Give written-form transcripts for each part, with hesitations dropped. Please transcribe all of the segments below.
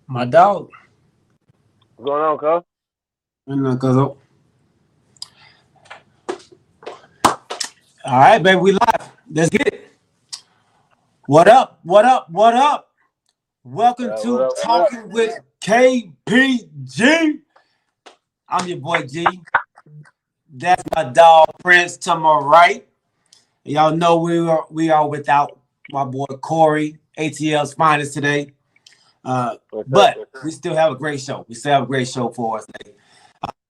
My dog. What's going on, cuz? And cause all right, baby, we live. Let's get it. What up? What up? What up? What Welcome up, what to up, what up? Talking with KPG. I'm your boy G. That's my dog Prince to my right. Y'all know we are without my boy Corey, ATL's finest today. What's up? But we still have a great show. We still have a great show for us today.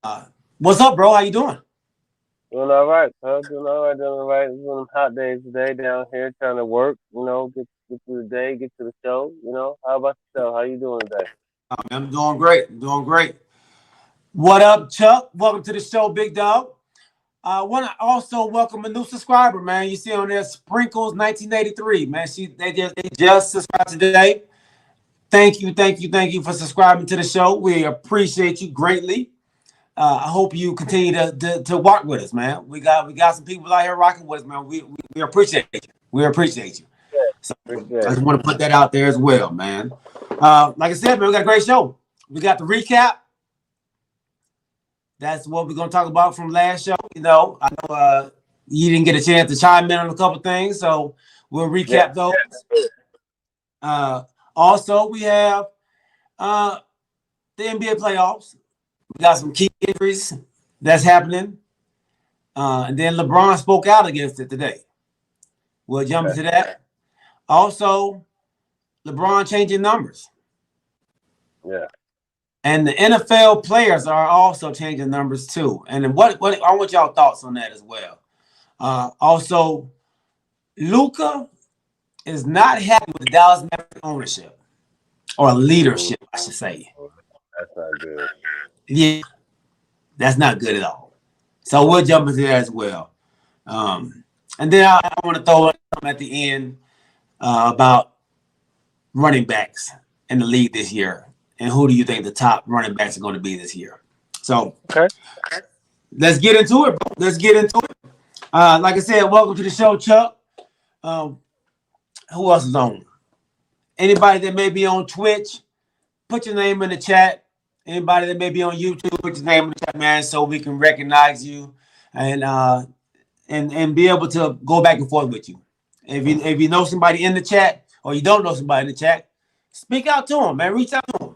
Uh, what's up, bro? How you doing? Doing all right, cuz. Doing all right, doing all right. It's one of them hot days today down here trying to work, get through the day, get to the show. How about yourself? How you doing today? I'm doing great. I'm doing great. What up, Chuck? Welcome to the show, big dog. I want to also welcome a new subscriber, man. You see on there, Sprinkles 1983, man. They just subscribed today. Thank you for subscribing to the show. We appreciate you greatly. I hope you continue to rock with us, man. We got some people out here rocking with us, man. We appreciate you. We appreciate you. Yeah, So appreciate I it. just want to put that out there as well, man. Like I said, man, we got a great show. We got the recap. That's what we're gonna talk about from last show. I know you didn't get a chance to chime in on a couple things, so we'll Yeah, recap those. Uh, Also, we have uh, the NBA playoffs. We got some key injuries that's happening, and then LeBron spoke out against it today. We'll jump okay. into that. Also, LeBron changing numbers, Yeah, and the NFL players are also changing numbers too. And then what I want y'all thoughts on that as well. Also, Luka is not happy with the Dallas Mavericks ownership or Ooh, leadership, I should say. that's not good. Yeah, that's not good at all. So we'll jump into that as well. And then I want to throw in something at the end about running backs in the league this year. And who do you think the top running backs are going to be this year? So Okay. let's get into it, bro. Let's get into it. Like I said, welcome to the show, Chuck. Um, who else is on? Anybody that may be on Twitch, put your name in the chat. Anybody that may be on YouTube, put your name in the chat, man, so we can recognize you and and be able to go back and forth with you. If you know somebody in the chat or you don't know somebody in the chat, speak out to them, man. Reach out to them.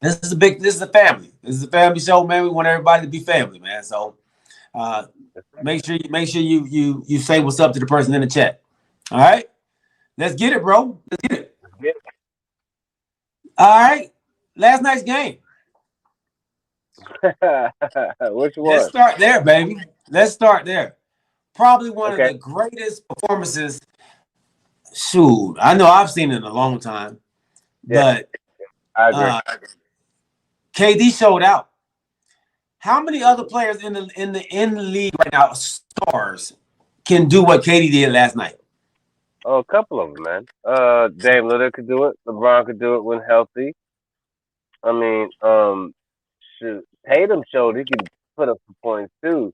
This is a family. This is a family show, man. We want everybody to be family, man. So uh, make sure you say what's up to the person in the chat. All right, let's get it, bro. Let's get it. Yeah. All right, last night's game. Which Let's one? start there, baby. Let's start there. Probably one of Okay. the greatest performances. Shoot, I know I've seen it in a long time, Yeah, but I agree. uh, KD showed out. How many other players in the league right now, stars, can do what KD did last night? Oh, a couple of them, man. Dame Lillard could do it. LeBron could do it when healthy. I mean, shoot, Tatum showed he could put up some points too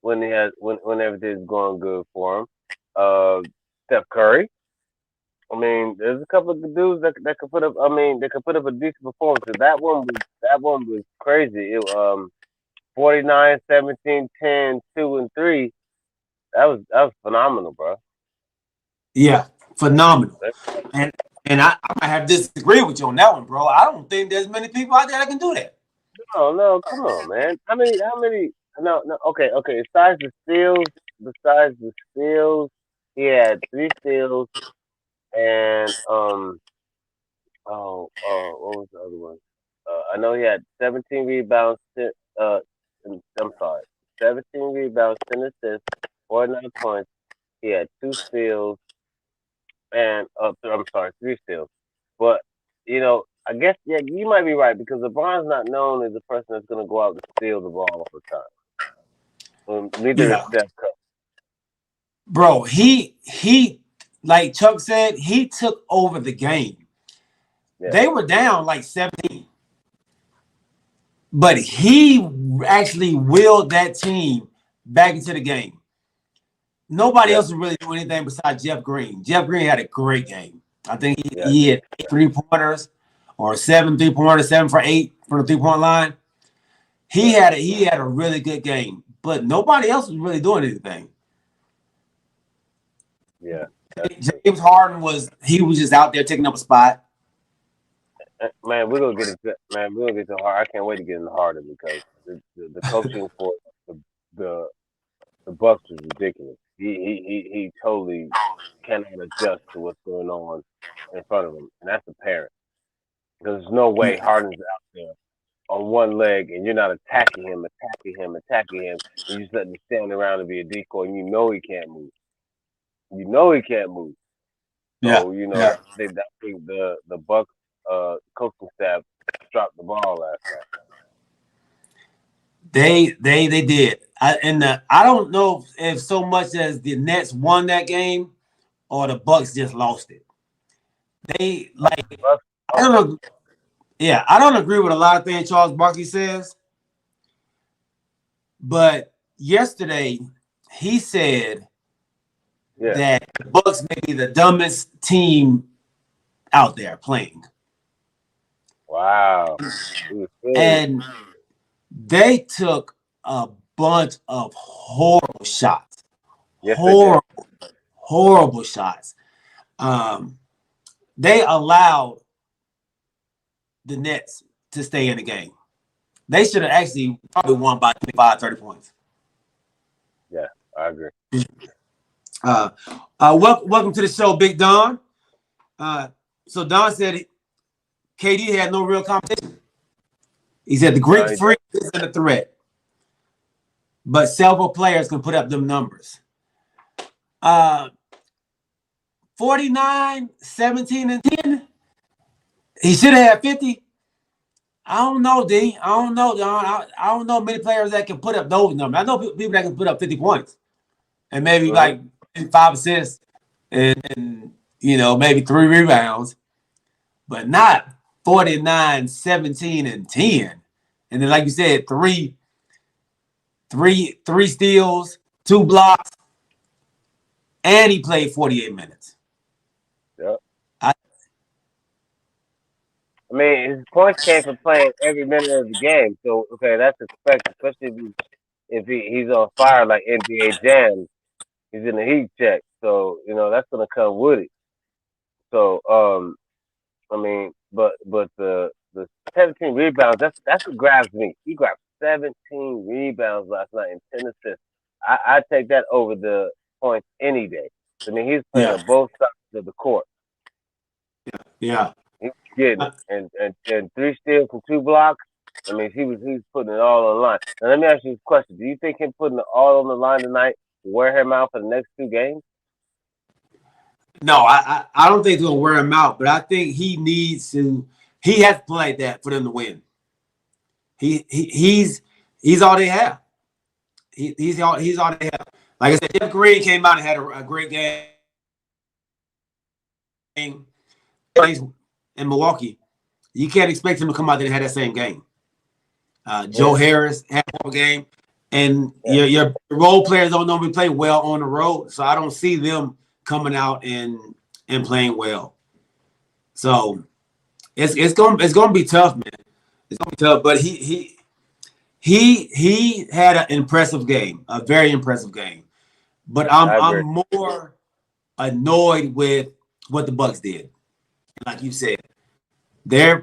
when everything's going good for him. Uh, Steph Curry. I mean, there's a couple of dudes that could put up. I mean, they could put up a decent performance. That one was crazy. 49, 17, 10, 2, and 3. That was phenomenal, bro. Yeah, phenomenal. And I might have disagree with you on that one, bro. I don't think there's many people out there that can do that. No, no, come on, man. How many? No, no. Okay, okay. Besides the steals, he had 3 steals and what was the other one? I know he had 17 rebounds. I'm sorry, 17 rebounds, 10 assists, 49 points. He had 2 steals and I'm sorry, 3 steals. But I guess yeah, you might be right because LeBron's not known as the person that's going to go out and steal the ball all the time. Neither is Yeah, Steph Curry. bro. He like Chuck said, he took over the game. Yeah, They were down like 17, but he actually willed that team back into the game. Nobody yeah, else was really doing anything besides Jeff Green. Jeff Green had a great game. I think he, yeah, he had 3 pointers or 7 3-pointers, 7 for 8 from the 3-point line. He had a really good game, but nobody else was really doing anything. Yeah. James Harden was just out there taking up a spot. Man, we're gonna get into man. We're gonna get to hard. I can't wait to get into Harden because the coaching for the the the Bucks is ridiculous. He totally cannot adjust to what's going on in front of him, and that's apparent. There's no way Harden's out there on one leg and you're not attacking him, and you just letting him stand around and be a decoy, and you know he can't move. You know he can't move. Yeah, So yeah. I think the Bucks coaching staff dropped the ball last night. They did. I don't know if so much as the Nets won that game or the Bucks just lost it. They like Bucks, I don't know. Yeah, I don't agree with a lot of things Charles Barkley says, but yesterday he said yeah. that the Bucks may be the dumbest team out there playing, Wow. He was serious. and they took a bunch of horrible shots, Yes, they did. horrible shots. Um, they allowed the Nets to stay in the game. They should have actually probably won by 25, 30 points. Yeah, I agree. Welcome to the show, Big Don. So Don said KD had no real competition. He said the Greek freak isn't a threat, but several players can put up them numbers. 49, 17, and 10. He should have had 50. I don't know, D. I don't know, Don. I don't know many players that can put up those numbers. I know people that can put up 50 points and maybe like 5 assists and maybe 3 rebounds, but not 49, 17, and 10. And then, like you said, three steals, 2 blocks, and he played 48 minutes. Yeah. I mean, his points came from playing every minute of the game. So okay, that's expected, especially if he's on fire like NBA Jam. He's in the heat check, so that's gonna come with it. So I mean, but the 17 rebounds, that's what grabs me. He grabbed 17 rebounds last night and 10 assists. I take that over the points any day. I mean, he's playing on both sides of the court. Yeah. He's getting it, and 3 steals and 2 blocks. I mean, he's putting it all on the line. Now let me ask you this question: do you think him putting it all on the line tonight will wear him out for the next 2 games? No, I don't think it's gonna wear him out, but I think he needs to. He has to play like that for them to win. He's all they have. He's all they have. Like I said, Jeff Green came out and had a great game in Milwaukee. You can't expect him to come out there and have that same game. Joe Harris had a game, and your role players don't normally play well on the road, so I don't see them coming out and playing well. So it's gonna be tough, man. It's gonna be tough, but he had an impressive game, a very impressive game. But I'm more annoyed with what the Bucks did. Like you said, they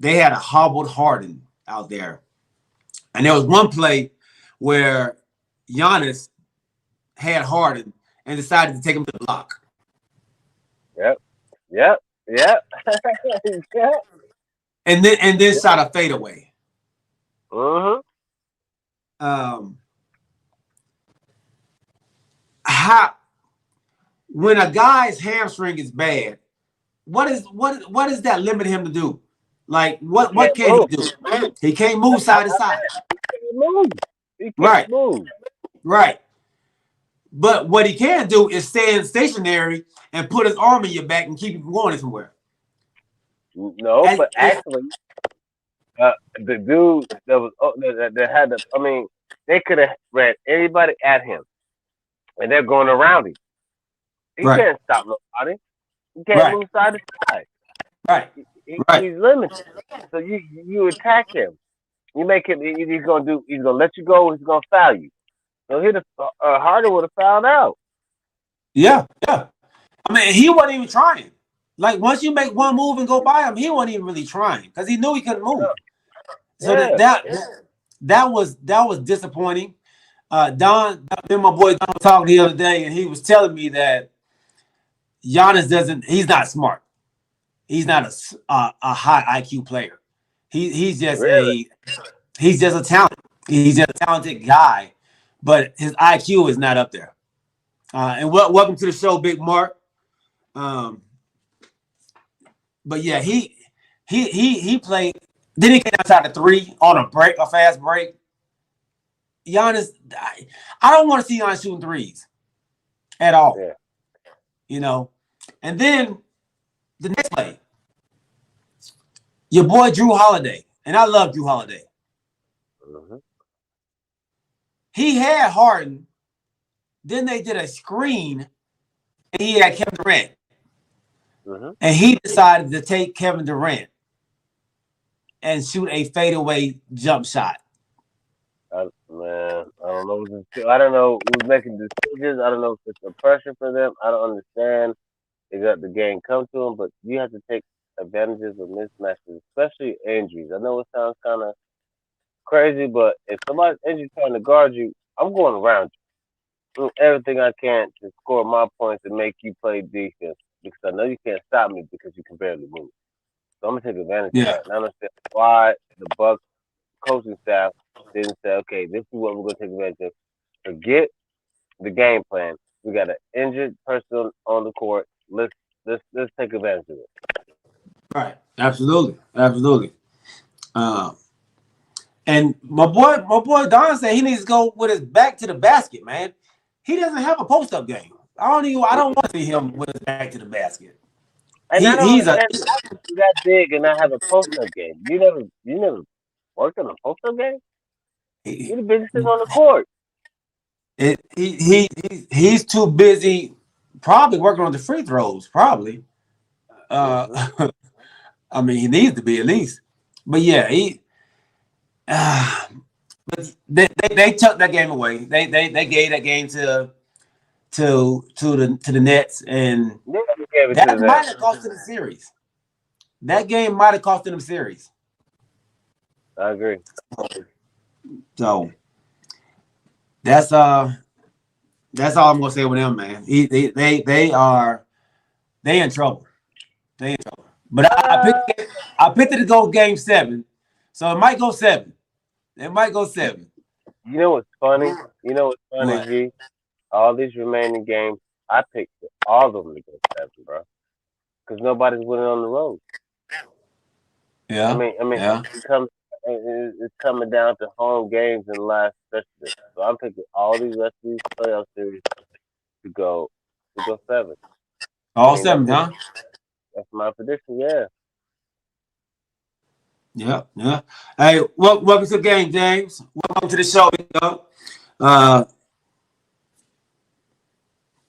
had a hobbled Harden out there, and there was one play where Giannis had Harden and decided to take him to the block. Yep. And then shot a fadeaway. Mm-hmm. How when a guy's hamstring is bad, what does that limit him to do? Like what can he do? He can't move side to side. He can't move. Right. But what he can do is stand stationary and put his arm in your back and keep you from going somewhere. No, but actually, the dude that had the, I mean, they could have ran anybody at him, and they're going around him. He can't stop nobody. He can't move side to side. Right. Right. He's limited. So you attack him. You make him. He's gonna do. He's gonna let you go. He's gonna foul you. So he'd have Harden would have fouled out. Yeah. Yeah. I mean, he wasn't even trying. Like once you make one move and go by him, he wasn't even really trying because he knew he couldn't move. So Yeah. that was disappointing. Don, me and my boy Don talked the other day, and he was telling me that Giannis doesn't. He's not smart. He's not a high IQ player. He's just Really. a talent. He's just a talented guy, but his IQ is not up there. And welcome to the show, Big Mark. Um, but yeah, he played. Then he came outside the three on a fast break. Giannis, I don't want to see Giannis shooting threes at all. Yeah. You know, and then the next play, your boy Drew Holiday, and I love Drew Holiday. Mm-hmm. He had Harden. Then they did a screen, and he had Kevin Durant, Mm-hmm. and he decided to take Kevin Durant and shoot a fadeaway jump shot. Man, I don't know. I don't know who's making decisions. I don't know if it's a pressure for them. I don't understand. They got the game come to them, but you have to take advantages of mismatches, especially injuries. I know it sounds kind of crazy, but if somebody's injured trying to guard you, I'm going around you. Doing everything I can to score my points and make you play defense because I know you can't stop me because you can barely move. So I'm gonna take advantage of Yeah, that. And I understand why the Bucks coaching staff didn't say, okay, this is what we're gonna take advantage of. Forget the game plan. We got an injured person on the court. Let's take advantage of it. right. Absolutely, absolutely. Um, and my boy Don said he needs to go with his back to the basket, man. He doesn't have a post up game. I don't want to see him with his back to the basket. And I don't He's a understand how you do that big and not have a post up game. You never worked on a post up game. he, You'd have been sitting on the court. he's too busy, probably working on the free throws. Probably. Hmm. I mean, he needs to be at least. But yeah, uh, they took that game away. They gave that game to the Nets, and Never gave it to that the might net. have cost them the series. That game might have cost them the series. I agree. So that's uh that's all I'm gonna say with them, man. They in trouble. They in trouble. But Uh, I picked it to go game 7, so it might go 7. It might go 7. you know what's funny? You know what's funny, What? G? All these remaining games, I picked all of them to go 7, bro. Because nobody's winning on the road. Yeah, yeah. It comes. It's coming down to home games and last stretches. So I'm picking all these rest of these playoff series to go 7. I All mean, 7, huh? that's my prediction. Yeah. Yeah, yeah. Hey, welcome to the game, James. Welcome to the show. Uh,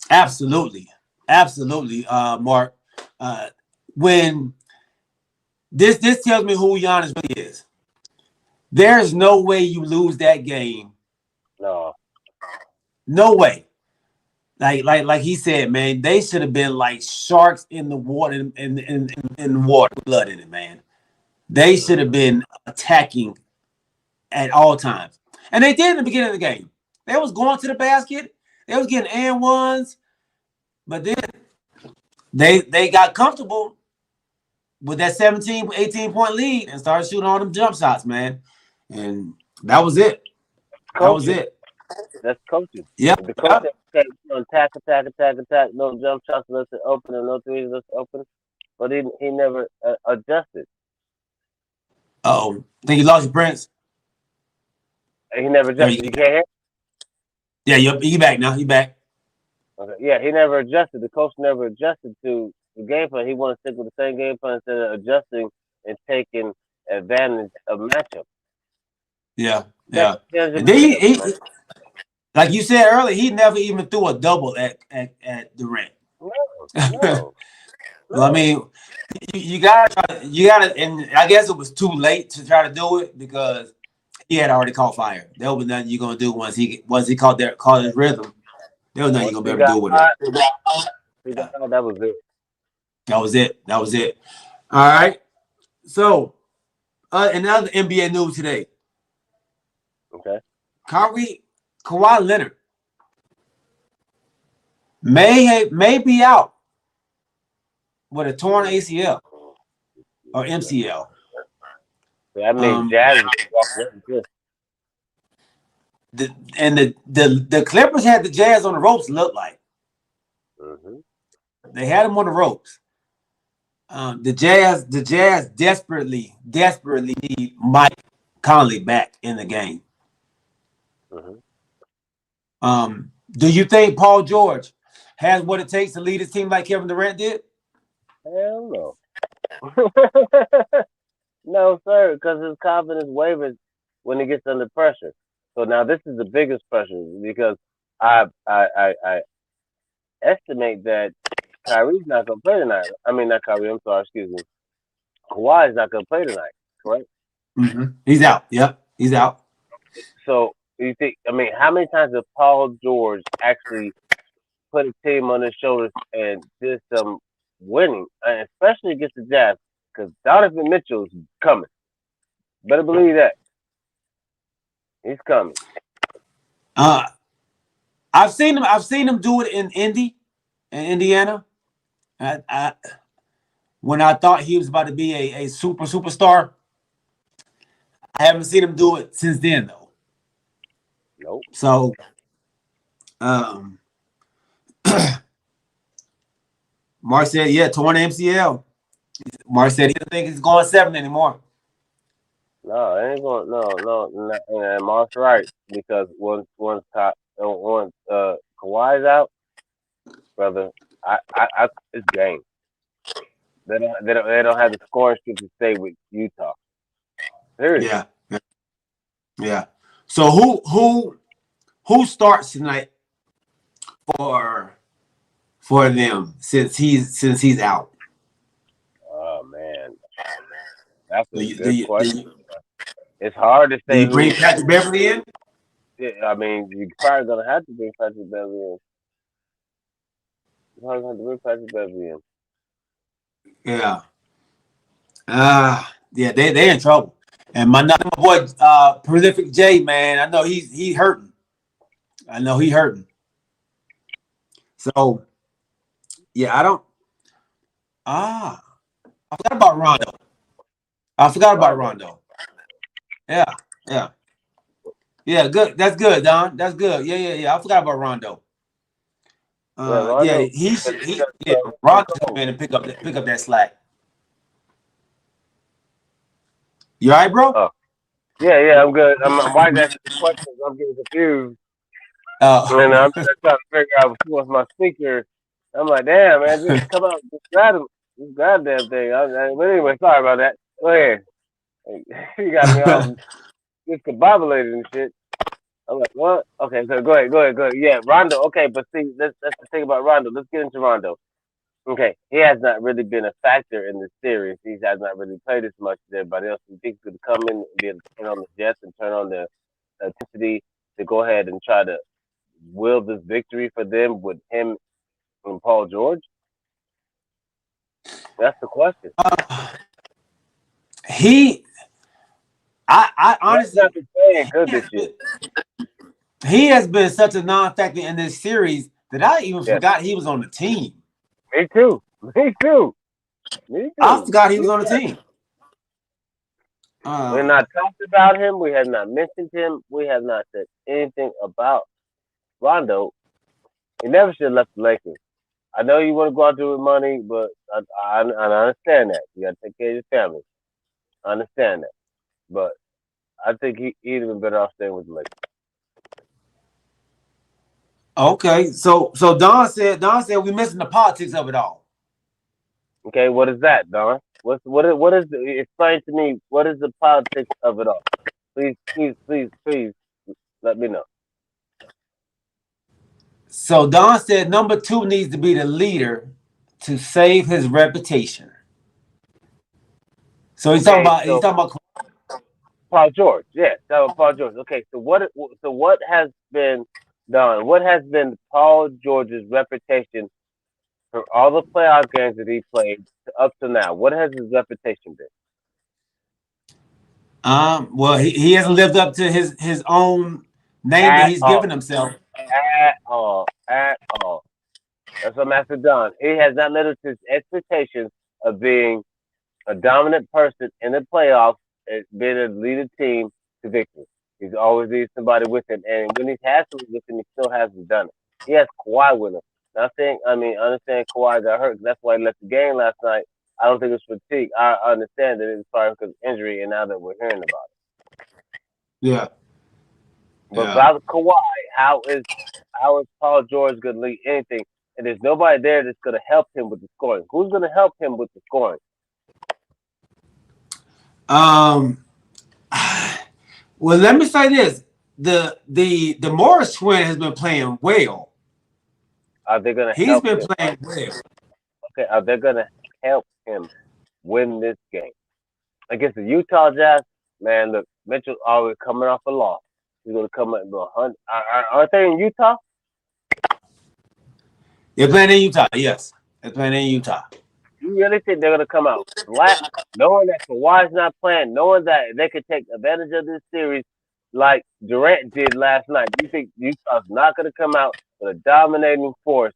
absolutely, absolutely, Mark. Uh, when this tells me who Giannis really is. There's no way you lose that game. No. No way. Like he said, man, they should have been like sharks in the water in water, blood in it, man. They should have Hmm. been attacking at all times. And they did in the beginning of the game. They was going to the basket. They was getting and ones, but then they got comfortable with that 17, 18 point lead and started shooting all them jump shots, man. And that was it. That was Coaching. it. That's coaching. Yep. If the coach Yep. said, attack, attack, attack, attack, no jump shots unless it's open and no threes unless it's open, but he never adjusted. Oh, think you lost your Prince? He never There adjusted. you You go. can't hear? Yeah, you back now. You back. Okay. Yeah, he never adjusted. The coach never adjusted to the game plan. He wanted to stick with the same game plan instead of adjusting and taking advantage of matchup. Yeah, That's yeah. And then advantage, man. like you said earlier, he never even threw a double at Durant. No, no. Well, I No. mean, you gotta try. You gotta, and I guess it was too late to try to do it because he had already caught fire. There was nothing you're gonna do once he caught his rhythm. There was nothing you're Once gonna be he able to got do with it. hot, he got Yeah, hot, that was it. that was it. That was it. All right. So, another NBA news today: Okay. Kawhi Leonard may be out with a torn Mm. ACL or That MCL. that means Um, Jazz is walk away with this. the Clippers had the Jazz on the ropes. Looked like Mm-hmm. they had them on the ropes. The Jazz desperately need Mike Conley back in the game. Mm-hmm. Do you think Paul George has what it takes to lead his team like Kevin Durant did? Hell no. No, sir, because his confidence wavers when he gets under pressure. So now this is the biggest pressure because I estimate that Kyrie's not gonna play tonight. I mean not Kyrie, I'm sorry, excuse me. Kawhi's not gonna play tonight, correct? Mm-hmm. He's out. Yep, he's out. So you think I mean how many times has Paul George actually put a team on his shoulders and did some winning, and especially against the Jazz, because Donovan Mitchell's coming. Better believe that he's coming. Uh, I've seen him do it in Indiana. I when I thought he was about to be a superstar, I haven't seen him do it since then though. Nope. So, um, Mark said, yeah, torn MCL. Mark said he doesn't think he's going 7 anymore. No, it ain't going. And Mark's right because once Kawhi's out, brother, it's game. They don't have the scoring streak to stay with Utah. Period. Yeah, yeah. So who starts tonight for them since he's out? Oh man, that's Do a you do good you do question. you, It's hard to do say you bring who. Patrick Beverly in? I mean, you're probably gonna have to bring Patrick Beverly in. You're probably gonna have to bring Patrick Beverly in. Yeah. Yeah, they in trouble. And my boy Prolific J, man, I know he's hurting. I know he hurting. So yeah, I don't ah I forgot about Rondo. I forgot about Rondo. Rondo. Yeah, yeah. Yeah, good. That's good, Don. That's good. Yeah. I forgot about Rondo. Yeah, Yeah, Rondo. he Because should. because Yeah, he's Rondo should come cold. in and pick up that slack. You all right, bro? Oh, yeah. I'm good. I'm why asking the questions. I'm getting confused. Uh, And I'm just trying to figure out what's my speaker. I'm like, damn, man, just come out, just grab him, just grab that thing. But anyway, sorry about that. Go ahead. You got me all discombobulated and shit. I'm like, what? Okay, so go ahead. Yeah, Rondo. Okay, but see, that's the thing about Rondo. Let's get into Rondo. Okay, he has not really been a factor in the series. He has not really played as much as everybody else. You think he could come in and be able to turn on the Jets and turn on the intensity to go ahead and try to will this victory for them with him and Paul George? That's the question. he, I That's honestly, not the saying he good has this year. been, he has been such a non-factor in this series that I even Yeah, forgot he was on the team. me too. Me too. Me I too. forgot he was You're on the right. team. We're Uh, not talked about him. We have not mentioned him. We have not said anything about Rondo. He never should have left the Lakers. I know you want to go out there with money, but I understand that. You got to take care of your family. I understand that. But I think he'd have been better off staying with the Lakers. okay, so Don said we missing the politics of it all. Okay, what is that, Don? What is explain to me what is the politics of it all? Please let me know. So Don said number two needs to be the leader to save his reputation. So Okay, he's so talking about Paul George, yeah, that was Paul George. Okay, so what has been done? What has been Paul George's reputation for all the playoff games that he played up to now? What has his reputation been? well he hasn't lived up to his own name that At he's all, given himself. at all, at all. That's what Master Don. He has not lived up to his expectations of being a dominant person in the playoffs and being a leader team to victory. He's always needs somebody with him, and when he's had somebody with him, he still hasn't done it. He has Kawhi with him. Not saying, I understand Kawhi got hurt. That's why he left the game last night. I don't think it's fatigue. I understand that it's probably because of injury, and now that we're hearing about Yeah, it. But yeah. without Kawhi, how is Paul George going to lead anything? And there's nobody there that's going to help him with the scoring. Who's going to help him with the scoring? Um, well, let me say this: the Morris twin has been playing well. Are they going to He's help been him? playing well. Okay, are they going to help him win this game against the Utah Jazz? Man, look, Mitchell always coming off a loss. He's going to come up with 100. Aren't they in Utah? They're playing in Utah. Yes, they're playing in Utah. You really think they're going to come out flat, knowing that Kawhi's not playing, knowing that they could take advantage of this series like Durant did last night? You think Utah's not going to come out with a dominating force,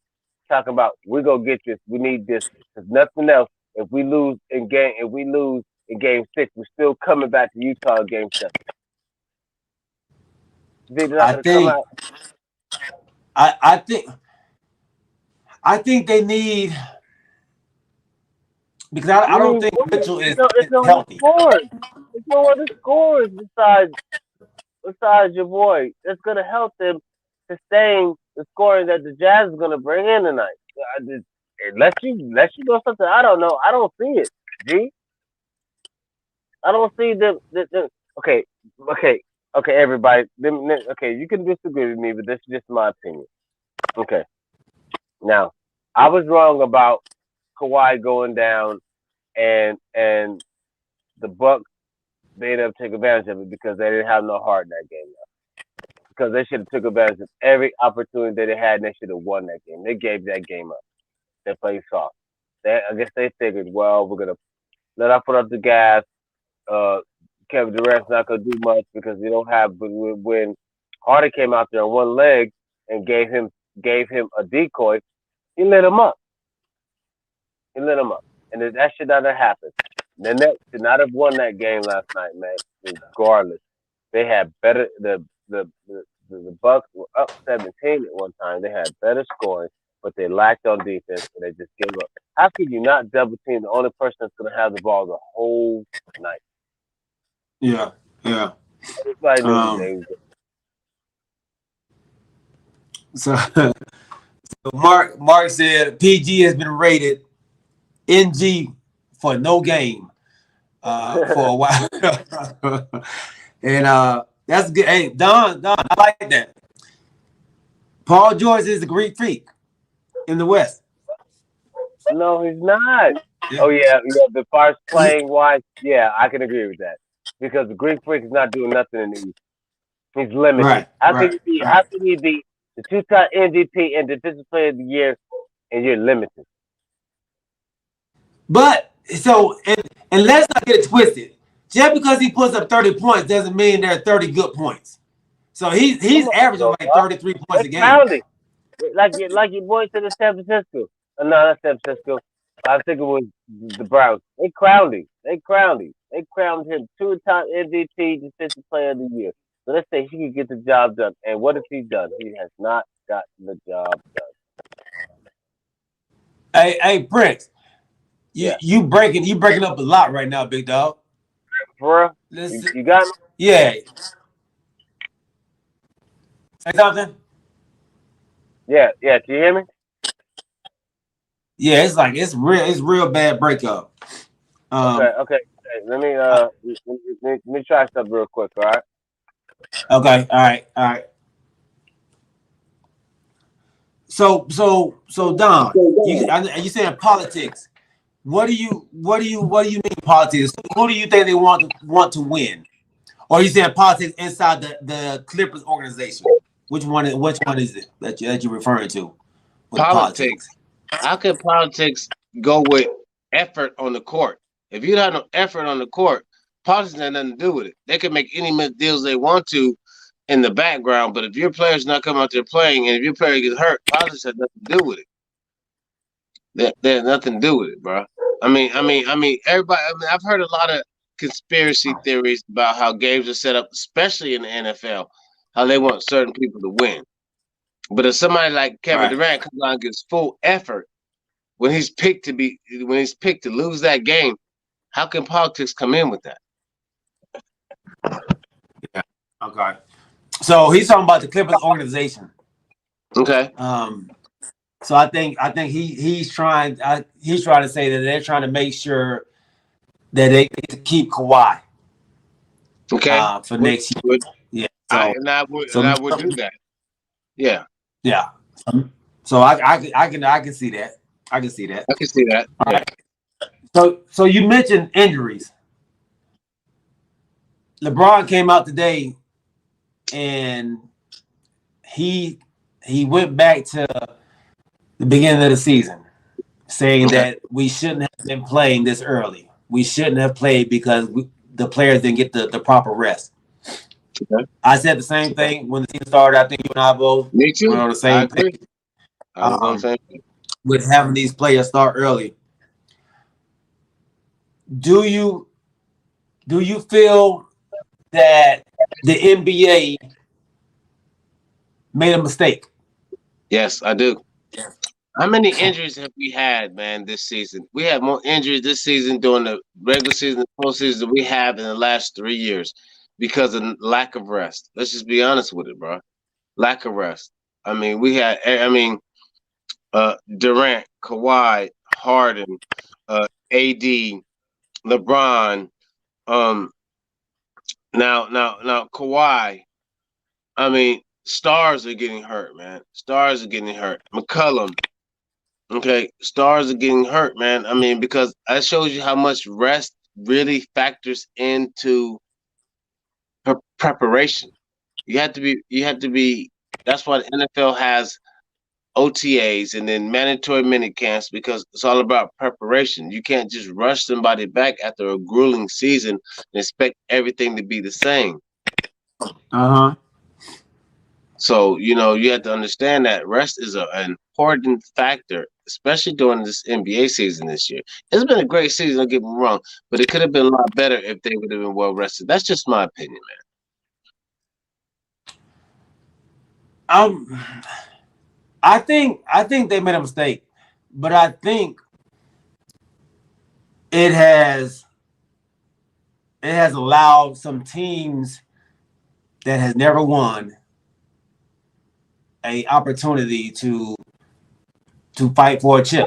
talking about we're going to get this, we need this, because nothing else. If we lose in game 6, we're still coming back to Utah in game 7. You think they're not I going to come think out? I I think I think they need because I You don't need think what? Mitchell It's is no other healthy. scores. It's no other scores besides your boy. That's gonna help them sustain the scoring that the Jazz is gonna bring in tonight. Unless you know something I don't know, I don't see it. G, I don't see the okay, okay, okay, everybody. Okay, you can disagree with me, but this is just my opinion. Okay, now I was wrong about Kawhi going down and the Bucks they ended up taking advantage of it because they didn't have no heart in that game. Because they should have took advantage of every opportunity that they had and they should have won that game. They gave that game up. They played soft. I guess they figured, well, we're gonna let our foot off the gas. Uh, Kevin Durant's not gonna do much because they don't have. But when Harden came out there on one leg and gave him a decoy, he lit him up. He lit him up, and that should not have happened. The Nets should not have won that game last night, man. Regardless, they had better. The Bucks were up 17 at one time. They had better scoring, but they lacked on defense and they just gave up. How can you not double team the only person that's going to have the ball the whole night? Yeah, yeah. Everybody knew who Um, they was. so Mark said PG has been rated NG for no game for a while, and that's good. Hey, Don, I like that. Paul George is the Greek freak in the West. No, he's not. Yeah, Oh yeah. The parts yeah, playing wise, yeah, I can agree with that because the Greek Freak is not doing nothing in the East. He's limited. right, right, right. How can you be the two-time MVP and Defensive Player of the Year and you're limited? But so and let's not get it twisted. Just because he puts up 30 points doesn't mean there are 30 good points. So Come he's on, averaging bro. like 33 points They a game. crowned him. Like your boy said in San Francisco. No, not San Francisco. I think it was the Browns. They crowned him. They crowned him two-time MVP, Defensive Player of the Year. So let's say he could get the job done. And what has he done? He has not gotten the job done. Hey, Prince, Yeah. you breaking up a lot right now, big dog. For real? Let's You got me? yeah. Say something. Yeah, yeah. Can you hear me? Yeah, it's like it's real bad breakup. Okay, Um, okay. Okay. uh, Let me try something real quick, all right? okay, all right, all right. So Don, you saying politics? What do you mean politics? Who do you think they want to win? Or are you saying politics inside the Clippers organization? Which one is it that you're referring to with Politics. politics? How can politics go with effort on the court? If you don't have no effort on the court, politics has nothing to do with it. They can make any deals they want to in the background, but if your player's not coming out there playing, and if your player gets hurt, politics has nothing to do with it. That has nothing to do with it, bro. Everybody. I've heard a lot of conspiracy theories about how games are set up, especially in the NFL, how they want certain people to win. But if somebody like Kevin Right. Durant comes out and gives full effort when he's picked to lose that game, how can politics come in with that? Yeah. Okay. So he's talking about the Clippers organization. Okay. So I think he's trying to say that they're trying to make sure that they get to keep Kawhi Okay. for next year. Would, Yeah. I, So and I would so and I would do that. Yeah, yeah. So I can see that. I can see that. I can see that. All Yeah. right. So you mentioned injuries. LeBron came out today and he went back to the beginning of the season, saying Okay. that we shouldn't have been playing this early. We shouldn't have played because the players didn't get the proper rest. Okay. I said the same thing when the season started. I think you and I both Me were too. on the I same agree. page I was on the same thing. with having these players start early. Do you feel that the NBA made a mistake? Yes, I do. How many injuries have we had, man, this season? We had more injuries this season during the regular season and postseason than we have in the last 3 years because of lack of rest. Let's just be honest with it, bro. Lack of rest. Durant, Kawhi, Harden, AD, LeBron. Um, now, Kawhi. Stars are getting hurt, man. Stars are getting hurt. McCullum. Okay, stars are getting hurt, man. Because that shows you how much rest really factors into preparation. You have to be. You have to be. That's why the NFL has OTAs and then mandatory minute camps because it's all about preparation. You can't just rush somebody back after a grueling season and expect everything to be the same. Uh-huh. So, you have to understand that rest is an important factor, especially during this NBA season this year. It's been a great season, don't get me wrong, but it could have been a lot better if they would have been well rested. That's just my opinion, Um, I think they made a mistake, but I think it has allowed some teams that has never won a opportunity to fight for a chip.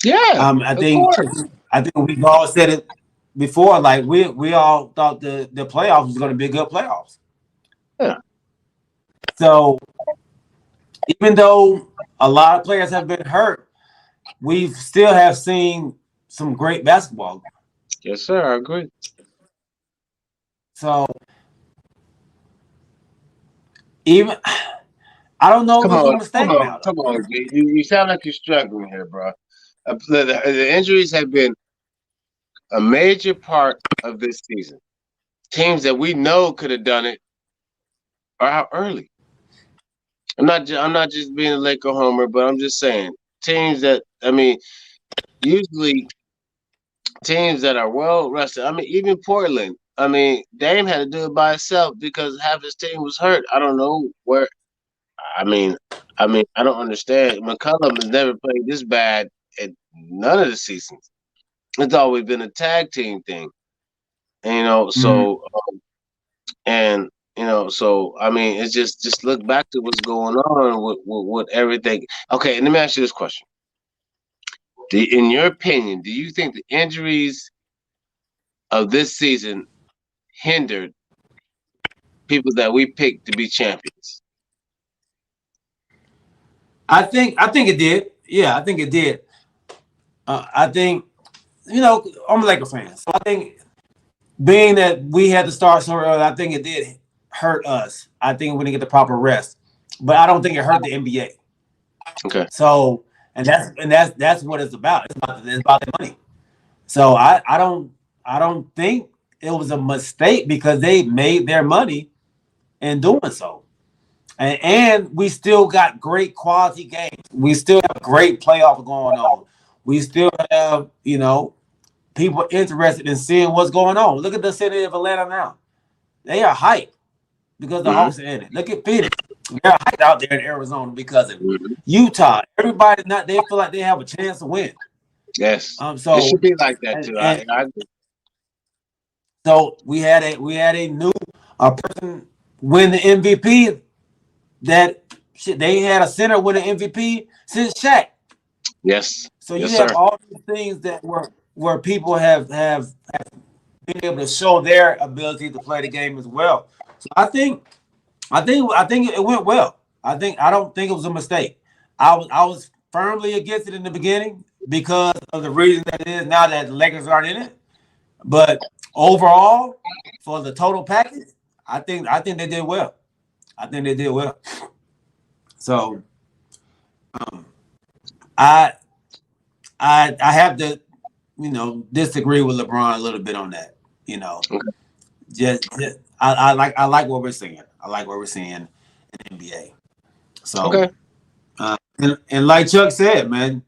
Yeah, I of think course. we've all said it before. Like we all thought the playoffs was going to be good playoffs. Yeah. So even though a lot of players have been hurt, we still have seen some great basketball. Yes, sir. I agree. So even I don't know if Come it was a on, come mistake on, now though. come on. You sound like you're struggling here, bro. The injuries have been a major part of this season. Teams that we know could have done it are out early. I'm not just being a Laker homer, but I'm just saying teams that usually teams that are well rested. Even Portland. Dame had to do it by himself because half his team was hurt. I don't know where. I mean, I don't understand. McCullum has never played this bad at none of the seasons. It's always been a tag team thing, and Mhm. it's just look back to what's going on with everything. Okay, and let me ask you this question: in your opinion, do you think the injuries of this season hindered people that we picked to be champions? I think it did. Yeah, I think it did. I think I'm a Laker fan, so I think being that we had to start so early, I think it did hurt us. I think we didn't get the proper rest, but I don't think it hurt the NBA. Okay. So, and that's what it's about. It's about the money. So I don't think it was a mistake because they made their money in doing so. And we still got great quality games. We still have great playoff going on. We still have, people interested in seeing what's going on. Look at the city of Atlanta now. They are hyped because the Mm-hmm. Hawks are in it. Look at Phoenix. They're hyped out there in Arizona because of it. Mm-hmm. Utah. Everybody not they feel like they have a chance to win. Yes, it So should be like that and, too. and I agree. so we had a new person win the MVP that shit, they had a center win an MVP since Shaq. Yes, So you yes, have sir. all these things that where people have been able to show their ability to play the game as well. So I think it went well. I don't think it was a mistake. I was firmly against it in the beginning because of the reason that it is now that the Lakers aren't in it. But overall, for the total package, I think they did well. I think they did well. So I I have to disagree with LeBron a little bit on that. You know, Okay. just I like what we're seeing. I like what we're seeing in the NBA. So Okay. and like Chuck said, man,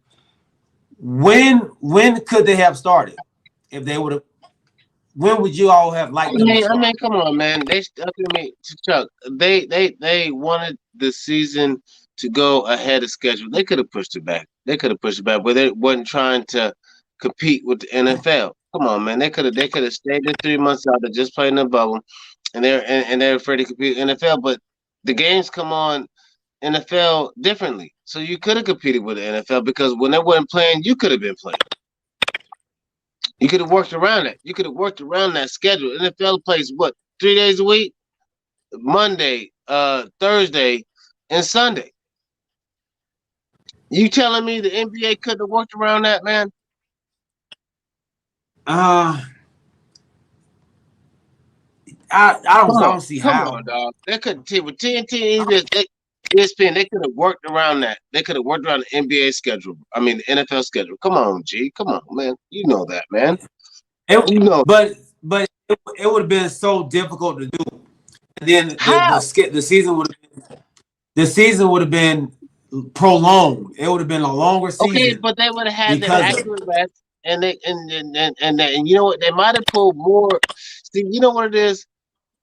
when could they have started? If they would have, when would you all have liked them to I start? mean, come on, man. I mean, Chuck, they wanted the season to go ahead of schedule. They could have pushed it back. They could have pushed it back, but they wasn't trying to compete with the NFL. Come on, man. They could have stayed the 3 months out of just playing the bubble, and they're afraid to compete with NFL. But the games come on NFL differently, so you could have competed with the NFL because when they weren't playing, you could have been playing. You could have worked around it. You could have worked around that schedule. NFL plays what 3 days a week? Monday, Thursday, and Sunday. You telling me the NBA couldn't have worked around that, man? Uh, I don't see Come on, how. dog. They could with TNT, ESPN. They could have worked around that. They could have worked around the NBA schedule. I mean, the NFL schedule. Come on, G. Come on, man. You know that, man. It, You know but it would have been so difficult to do. And then how? the season would have been prolonged. It would have been a longer Okay, season but they would have had their because of accurate rest, and you know what? They might have pulled more. See, you know what it is?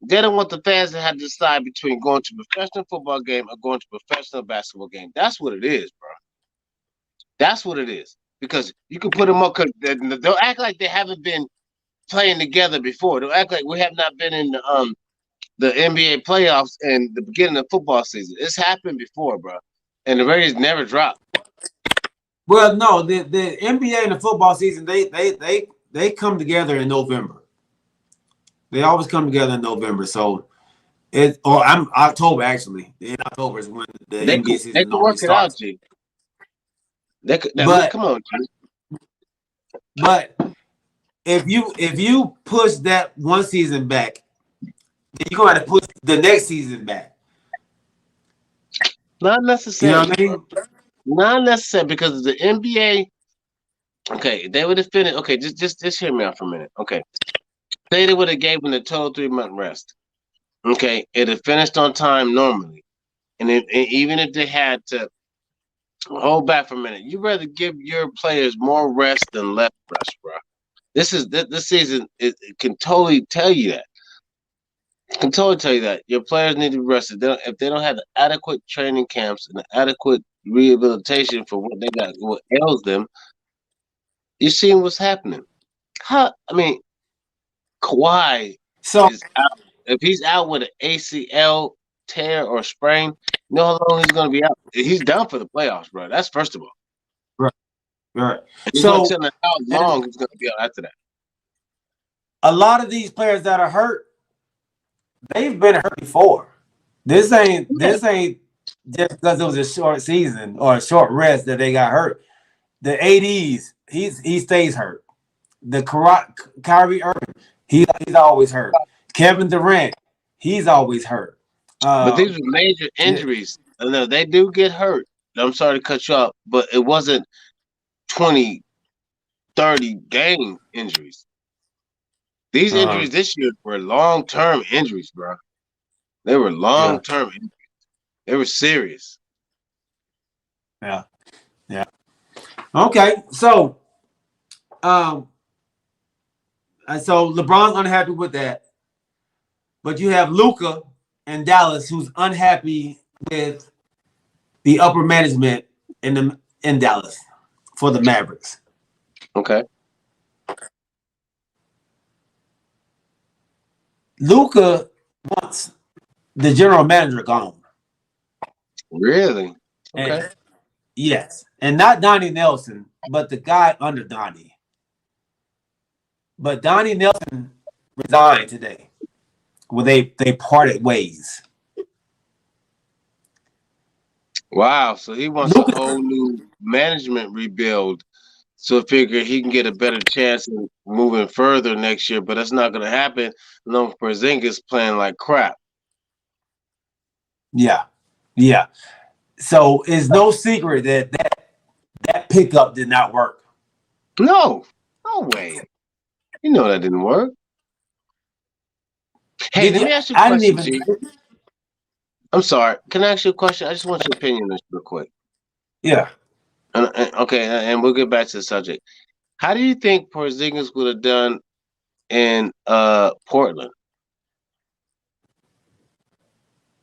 They don't want the fans to have to decide between going to a professional football game or going to a professional basketball game. That's what it is, bro. That's what it is. Because you can put them up. Cause they'll act like they haven't been playing together before. They'll act like we have not been in the NBA playoffs and the beginning of football season. It's happened before, bro. And the ratings never drop. well, no, the NBA and the football season they come together in November. They always come together in November. So I'm October actually. In October is when the NBA They season could normally work it out, starts. G. They could. I mean, But come on, G. but if you push that one season back, then you're gonna have to push the next season back. Not You know what necessarily, I bro. mean? Not necessarily because the NBA. Okay, they would have finished. Okay, just hear me out for a minute. Okay, say they would have gave them the total 3 month rest. Okay, it had finished on time normally, and even if they had to hold back for a minute, you rather give your players more rest than less rest, bro. This season. It can totally tell you that. It can totally tell you that your players need to be rested. If they don't have the adequate training camps and the adequate rehabilitation for what they got, what ails them, you seeing what's happening. How? I mean, Kawhi So is out. If he's out with an ACL tear or sprain, you know how long he's going to be out? He's done for the playoffs, bro. That's first of all. right, right. He's not So telling us how and long he's going to be out after that. a lot of these players that are hurt, they've been hurt before. This ain't just because it was a short season or a short rest that they got hurt. The ADs, he stays hurt. The Kyrie Irving, he's always hurt. Kevin Durant, he's always hurt. But these Um, were major yeah, injuries. I know they do get hurt. I'm sorry to cut you off, but it wasn't 20, 30 game injuries. These uh, injuries this year were long term injuries, bro. They were yeah, long term. They were serious. yeah, yeah. Okay, so um, and so LeBron's unhappy with that, but you have Luka in Dallas who's unhappy with the upper management in Dallas for the Mavericks. Okay. Luka wants the general manager gone. Really? Okay. And yes, and not Donnie Nelson, but the guy under Donnie. But Donnie Nelson resigned today. Well, they parted ways. Wow. So he wants a Luka, whole new management rebuild. So figure he can get a better chance of moving further next year, but that's not going to happen. No, Porzingis playing like crap. yeah, yeah. So it's no secret that pickup did not work. No, no way. You know that didn't work. Hey, Did let you? me ask you a I didn't question, even. G. I'm sorry. Can I ask you a question? I just want your opinion on this real quick. Yeah. Okay, and we'll get back to the subject. How do you think Porzingis would have done in Portland?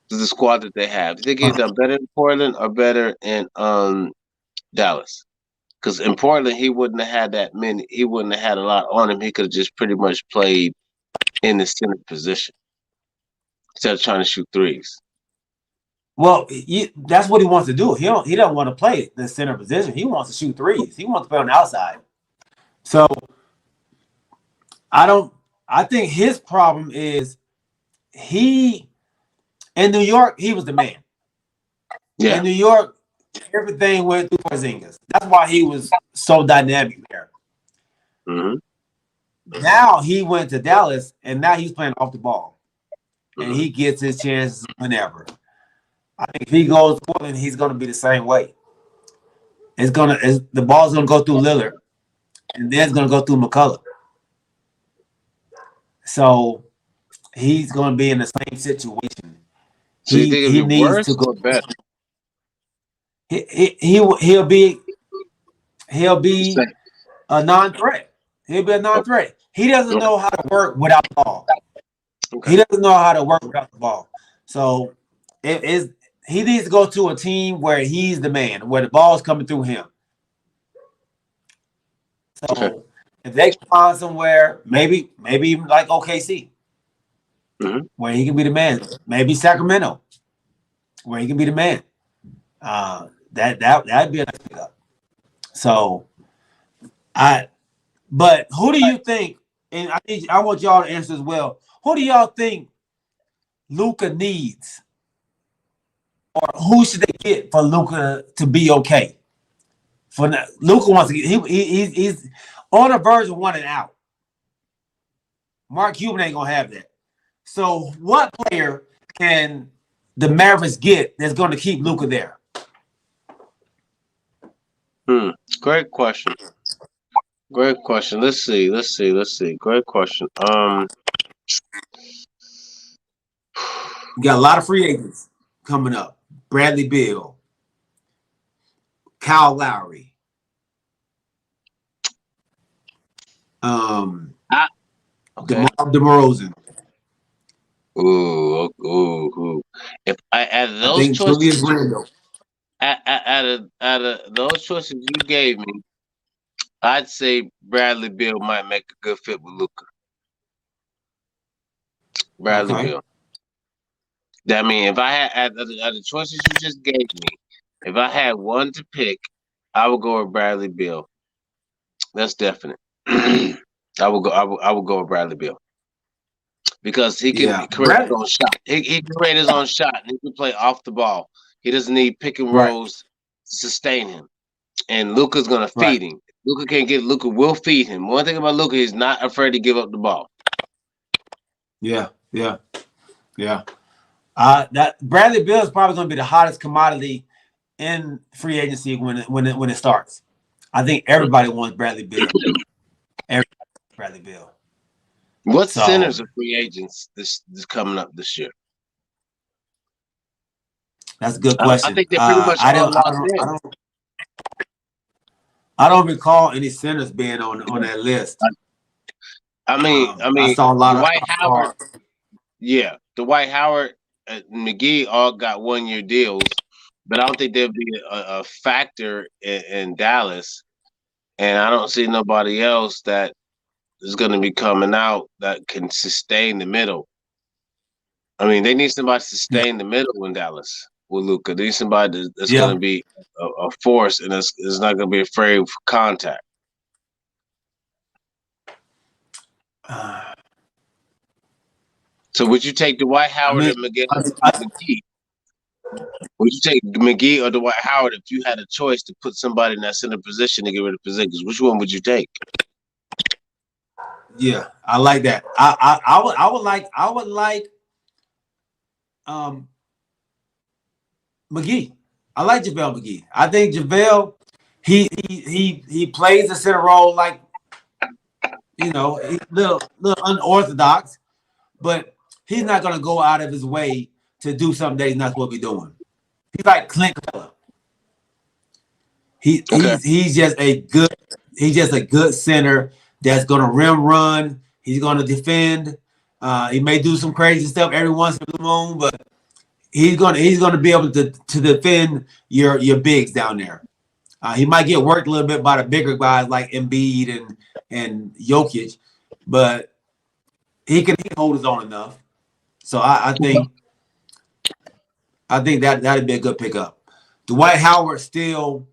The squad that they have. Do you think he'd done better in Portland or better in Dallas? Because in Portland he wouldn't have had that many. He wouldn't have had a lot on him. He could have just pretty much played in the center position instead of trying to shoot threes. Well, that's what he wants to do. He don't want to play the center position. He wants to shoot threes. He wants to play on the outside. So I don't. I think his problem is he in New York. He was the man. In Yeah. New York, everything went through Porzingis. That's why he was so dynamic there. Mm-hmm. Now he went to Dallas, and now he's playing off the ball, and Mm-hmm. he gets his chances whenever. I think if he goes to Portland, he's going to be the same way. The ball's gonna go through Lillard, and then it's gonna go through McCullough. So he's gonna be in the same situation. So you think it'd He be needs worse to or go. better? He'll The be same. a non-threat. He'll be a non-threat. He doesn't Okay. know how to work without the ball. Okay. He doesn't know how to work without the ball. So he needs to go to a team where he's the man, where the ball's coming through him. Okay. So if they can find somewhere, maybe even like OKC, Mm-hmm. where he can be the man. Maybe Sacramento, where he can be the man. That'd be a nice pickup. So but who do you think? And I want y'all to answer as well. Who do y'all think Luka needs, or who should they get for Luka to be okay? For Luka wants to get he's on the verge of wanting out. Mark Cuban ain't gonna have that. So what player can the Mavericks get that's going to keep Luka there? Great question. Great question. Let's see. Great question. You got a lot of free agents coming up. Bradley Beal, Kyle Lowry, Okay. DeMar DeRozan. Ooh. If I out of I those think Julius choices, Randle. out of those choices you gave me, I'd say Bradley Beal might make a good fit with Luka. Bradley Okay. Beal. I mean, if I had out of the choices you just gave me, if I had one to pick, I would go with Bradley Beal. That's definite. I would go with Bradley Beal because he can Yeah. create his own shot. He can create his own shot and he can play off the ball. He doesn't need pick and Right. rolls to sustain him. And Luka's gonna Right. feed him. Luka can't get Luka will feed him. One thing about Luka, he's not afraid to give up the ball. Yeah. Yeah. Yeah. That Bradley Beal is probably going to be the hottest commodity in free agency when it starts. I think everybody wants Bradley Beal. Everybody wants Bradley Beal. What So centers are free agents this coming up this year? that's a good I question. think they're pretty much all locked in. I don't recall any centers being on that list. I saw a lot of Dwight Howard. Yeah, Dwight Howard and McGee all got 1-year deals, but I don't think there'll be a factor in Dallas. And I don't see nobody else that is going to be coming out that can sustain the middle. I mean, they need somebody to sustain the middle in Dallas with Luka. They need somebody that's going to be a force and is not going to be afraid of contact. So would you take Dwight Howard and McGee? Would you take McGee or Dwight Howard if you had a choice to put somebody in that center position to get rid of positions? Which one would you take? Yeah, I like that. I would like McGee. I like JaVale McGee. I think JaVale he plays the center role like he's little unorthodox, but he's not gonna go out of his way to do something that he's not supposed to be doing. He's like Clint Capella. He's just a good center that's gonna rim run. He's gonna defend. He may do some crazy stuff every once in a blue moon, but he's gonna be able to defend your bigs down there. He might get worked a little bit by the bigger guys like Embiid and Jokic, but he can hold his own enough. So I think that'd be a good pickup. Dwight Howard still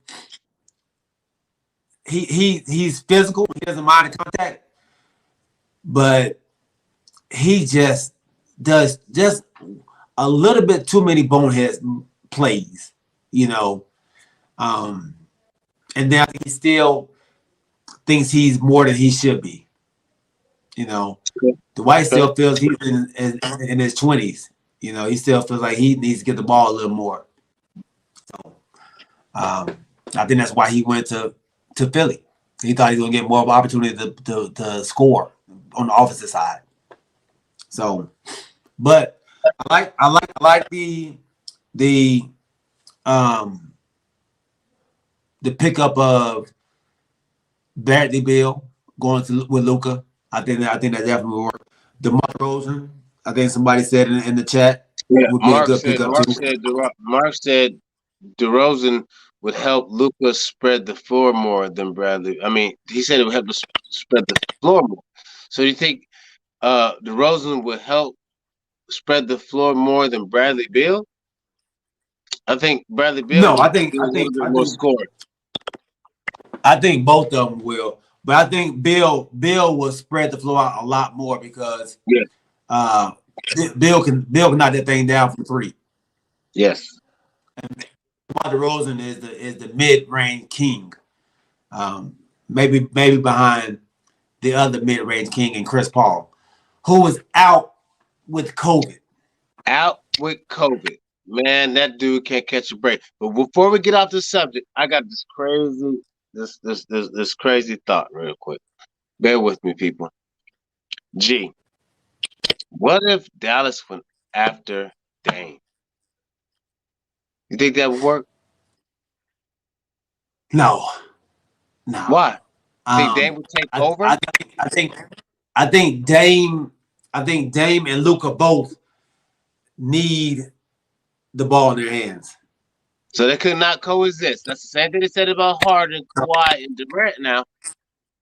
he's physical. He doesn't mind the contact, but he just does just a little bit too many bonehead plays, and then he still thinks he's more than he should be. Dwight still feels he's in his 20s. He still feels like he needs to get the ball a little more. So, I think that's why he went to Philly. He thought he was going to get more of an opportunity to score on the offensive side. So, but I like the pickup of Bradley Beal going with Luka. I think that definitely will work. DeMar DeRozan, I think somebody said in the chat would be a good pickup too. Mark said DeRozan would help Luka spread the floor more than Bradley. I mean, he said it would help to spread the floor more. So you think DeRozan would help spread the floor more than Bradley Beal? I think Bradley Beal. No, I think more scoring. I think both of them will, but I think Bill will spread the floor out a lot more because Bill can knock that thing down from three. Yes. And DeMar DeRozan is the mid-range king. Maybe behind the other mid-range king and Chris Paul, who was out with COVID. Man, that dude can't catch a break. But before we get off the subject, I got this crazy thought real quick. Bear with me, people. G, what if Dallas went after Dame? You think that would work? No. Why? Think Dame would take over? I think Dame and Luka both need the ball in their hands. So they could not coexist. That's the same thing they said about Harden, Kawhi, and Durant now.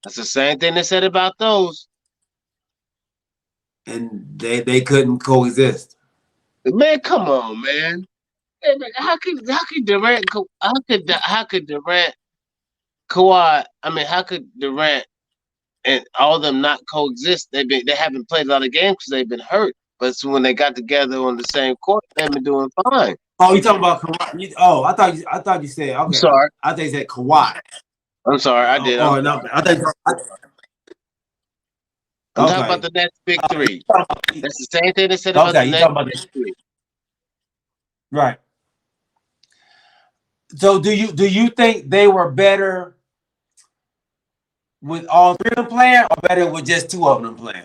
That's the same thing they said about those. And they couldn't coexist. Man, come on, man. How could Durant Kawhi, how could Durant and all of them not coexist? They haven't played a lot of games because they've been hurt. But when they got together on the same court, they've been doing fine. Oh, you talking about Kawhi? I thought you said I'm okay. sorry. I think you said Kawhi. I'm sorry. I Oh, did. oh no, I think I'm talking about okay. the next big three. Okay, That's the same thing they said about the you next talking about big this, three. right? So do you think they were better with all three of them playing, or better with just two of them playing?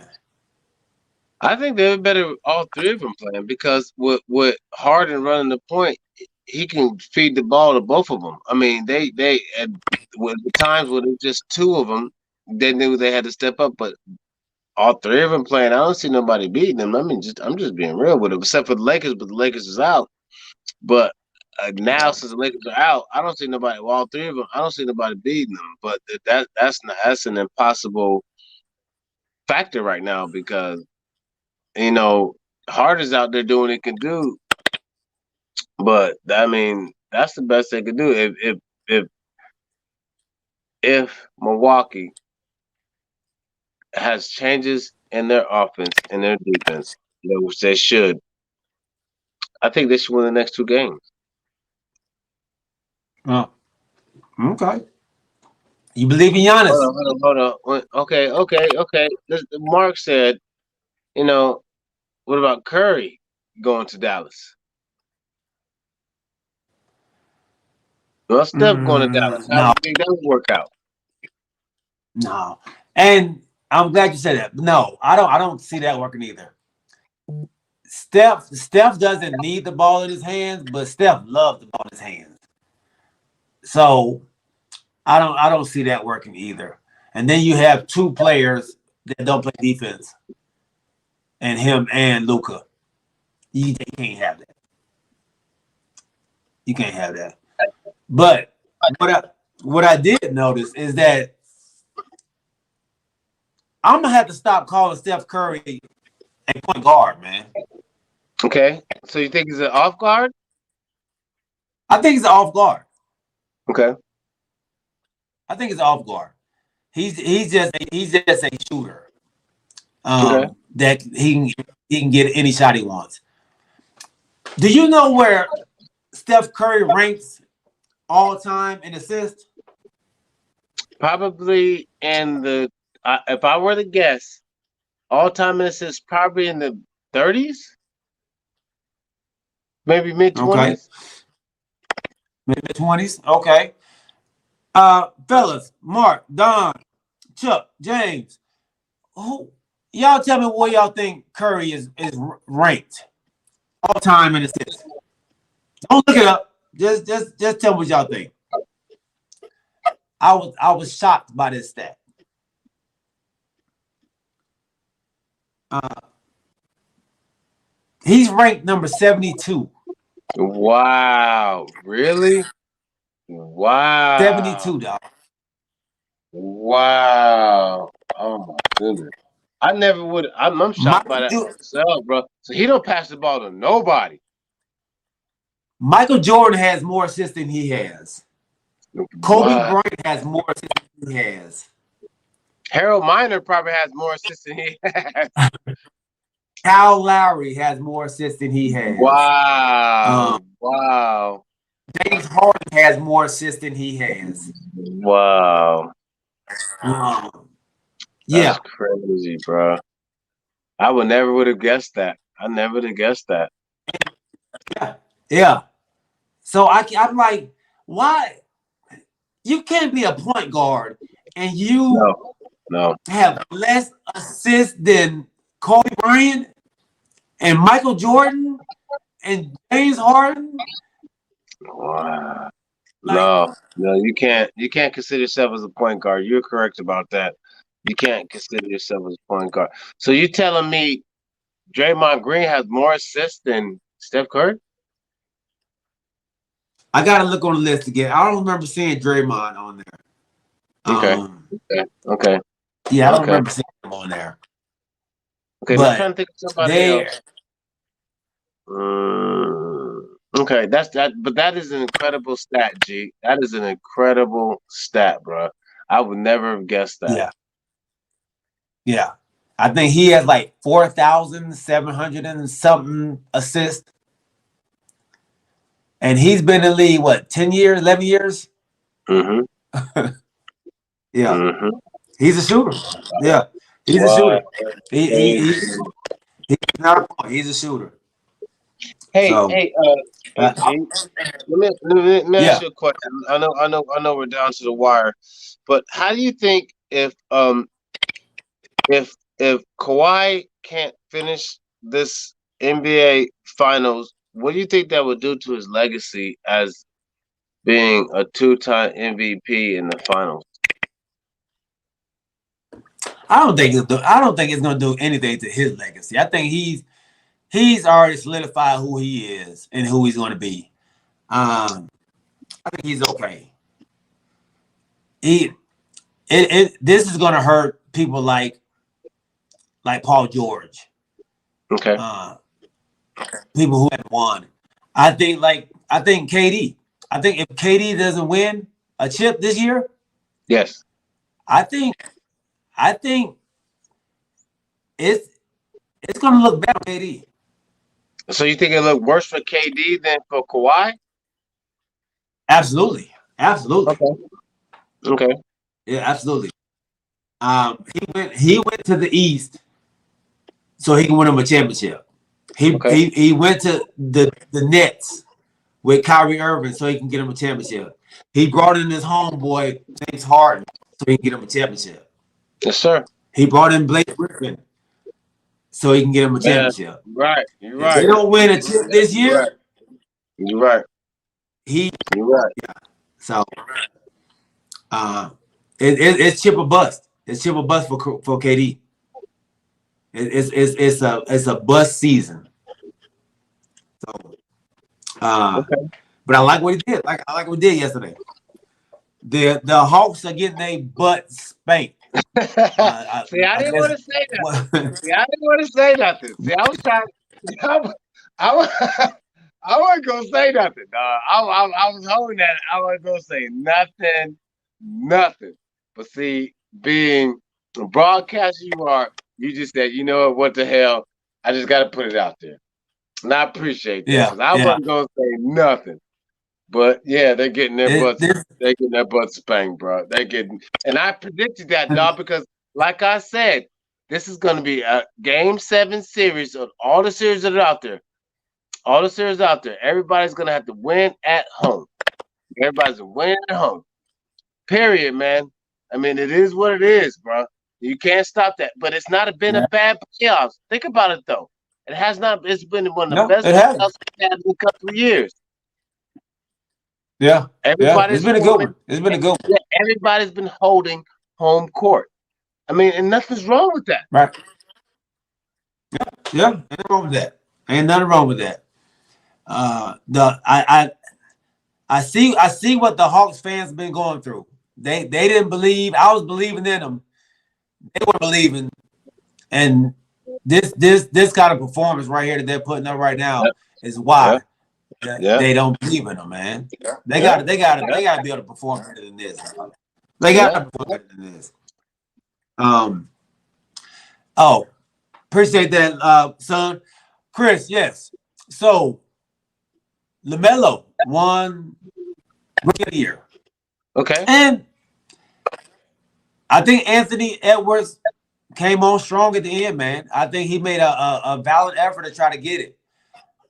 I think they were better all three of them playing because with Harden running the point, he can feed the ball to both of them. I mean, they at with the times when it was just two of them, they knew they had to step up. But all three of them playing, I don't see nobody beating them. I mean, I'm just being real with them, except for the Lakers. But the Lakers is out. But now since the Lakers are out, I don't see nobody. Well, all three of them, I don't see nobody beating them. But that's an impossible factor right now because you know Harden's out there doing what he can do. But I mean, that's the best they could do. If if Milwaukee has changes in their offense and their defense, which they should, I think they should win the next two games. Oh, okay. You believe in Giannis? Hold on. Okay. Mark said, you know, what about Curry going to Dallas? Well, Steph going to Dallas. How do No, you think that would work out? no. And I'm glad you said that. No, I don't see that working either. Steph doesn't need the ball in his hands, but Steph loves the ball in his hands. So I don't see that working either. And then you have two players that don't play defense, and him and Luka. You can't have that. You can't have that. But what I did notice is that I'm gonna have to stop calling Steph Curry a point guard, man. Okay, so you think he's an off guard? I think he's an off guard. Okay, I think he's an off guard. He's just a shooter. okay. That he can get any shot he wants. Do you know where Steph Curry ranks all time in assists? Probably in the if I were to guess, all time assists probably in the 30s, maybe mid Okay, 20s. maybe 20s. Okay, fellas, Mark, Don, Chuck, James, who y'all tell me where y'all think Curry is ranked all time in assists? Don't look it up. Just tell me what y'all think. I was shocked by this stat. Uh, he's ranked number 72. Wow, really? Wow, 72, dog. wow. Oh my goodness. I never would. I'm shocked by Michael, that myself, bro. So he don't pass the ball to nobody. Michael Jordan has more assists than he has. Kobe Wow. Bryant has more assists than he has. Harold Miner probably has more assists than he has. Kyle Lowry has more assists than he has. Wow. Wow. James Harden has more assists than he has. Wow. Yeah, That's crazy, bro. I would never would have guessed that. I never would have guessed that. yeah. So I'm like, why? You can't be a point guard and you No. have less assists than Kobe Bryant and Michael Jordan and James Harden. Wow. Like, No, you can't. You can't consider yourself as a point guard. You're correct about that. You can't consider yourself as a point guard. So you telling me Draymond Green has more assists than Steph Curry? I gotta look on the list again. I don't remember seeing Draymond on there. Okay. Okay. Yeah, I don't Okay. remember seeing him on there. Okay. I'm trying to But think of somebody they, else. Okay, that's that. But that is an incredible stat, G. That is an incredible stat, bro. I would never have guessed that. yeah. I think he has like 4,700 and something assists. and he's been in the league what 10 years, 11 years. Mm-hmm. Yeah, Mm-hmm. he's a shooter. Yeah, he's a Wow. shooter. He's not a point. He's a shooter. Hey, So hey, hey, uh, G. Let me ask yeah, you a question. I know we're down to the wire, but how do you think if Kawhi can't finish this NBA Finals, what do you think that would do to his legacy as being a two-time MVP in the finals? I don't think it's gonna do anything to his legacy. I think he's already solidified who he is and who he's gonna be. I think he's okay. He this is gonna hurt people like Paul George, Okay. uh, people who have won. I think KD. I think if KD doesn't win a chip this year, Yes. I think I think it's it's gonna look bad on KD. So you think it looked worse for KD than for Kawhi? Absolutely, absolutely, Okay. Okay. yeah, absolutely. He went to the East so he can win him a championship. Okay. He went to the Nets with Kyrie Irving so he can get him a championship. He brought in his homeboy James Harden so he can get him a championship. Yes, sir. He brought in Blake Griffin so he can get him a Yeah. championship. Right. You're If they right. don't win a chip this You're year, right. You're right. he You're right. so uh, it's chip or bust. It's chip or bust for KD. It's a bust season. So, Okay. but I like what he did. I like what he did yesterday. The Hawks are getting their butt spanked. See, I I didn't guess. want to say nothing. See, I didn't want to say nothing. See, I was trying. I, was, I wasn't gonna say nothing. I was holding that. I wasn't gonna say nothing, nothing. But see, being a broadcaster, you just said, you know what the hell? I just got to put it out there, and I appreciate that Yeah, because I yeah. wasn't gonna say nothing. But yeah, they're getting their It, butts. this, They're getting their butts spanked, bro. They're getting, and I predicted that, dog, because like I said, this is going to be a Game 7 series of all the series that are out there. All the series out there. Everybody's going to have to win at home. Everybody's going to win at home. Period, man. I mean, it is what it is, bro. You can't stop that. But it's not been a yeah. bad playoffs. Think about it though. It has not. It's been one of the No, best it hasn't. playoffs we've had in a couple of years. Yeah, yeah. It's Everybody's been a good holding. one. It's been a good one. Yeah, everybody's been holding home court. I mean, and nothing's wrong with that. Right. Yeah, ain't wrong with that. Ain't nothing wrong with that. The I see what the Hawks fans been going through. They didn't believe. I was believing in them. They were believing, and this kind of performance right here that they're putting up right now Yeah, is yeah, why yeah, they don't believe in them, man. yeah, They got to be able to perform better than this. They got yeah. to perform better than this. Um. Oh, appreciate that, son. Chris, yes. So LaMelo won Rookie of the Year, Okay. and I think Anthony Edwards came on strong at the end, man. I think he made a valid effort to try to get it.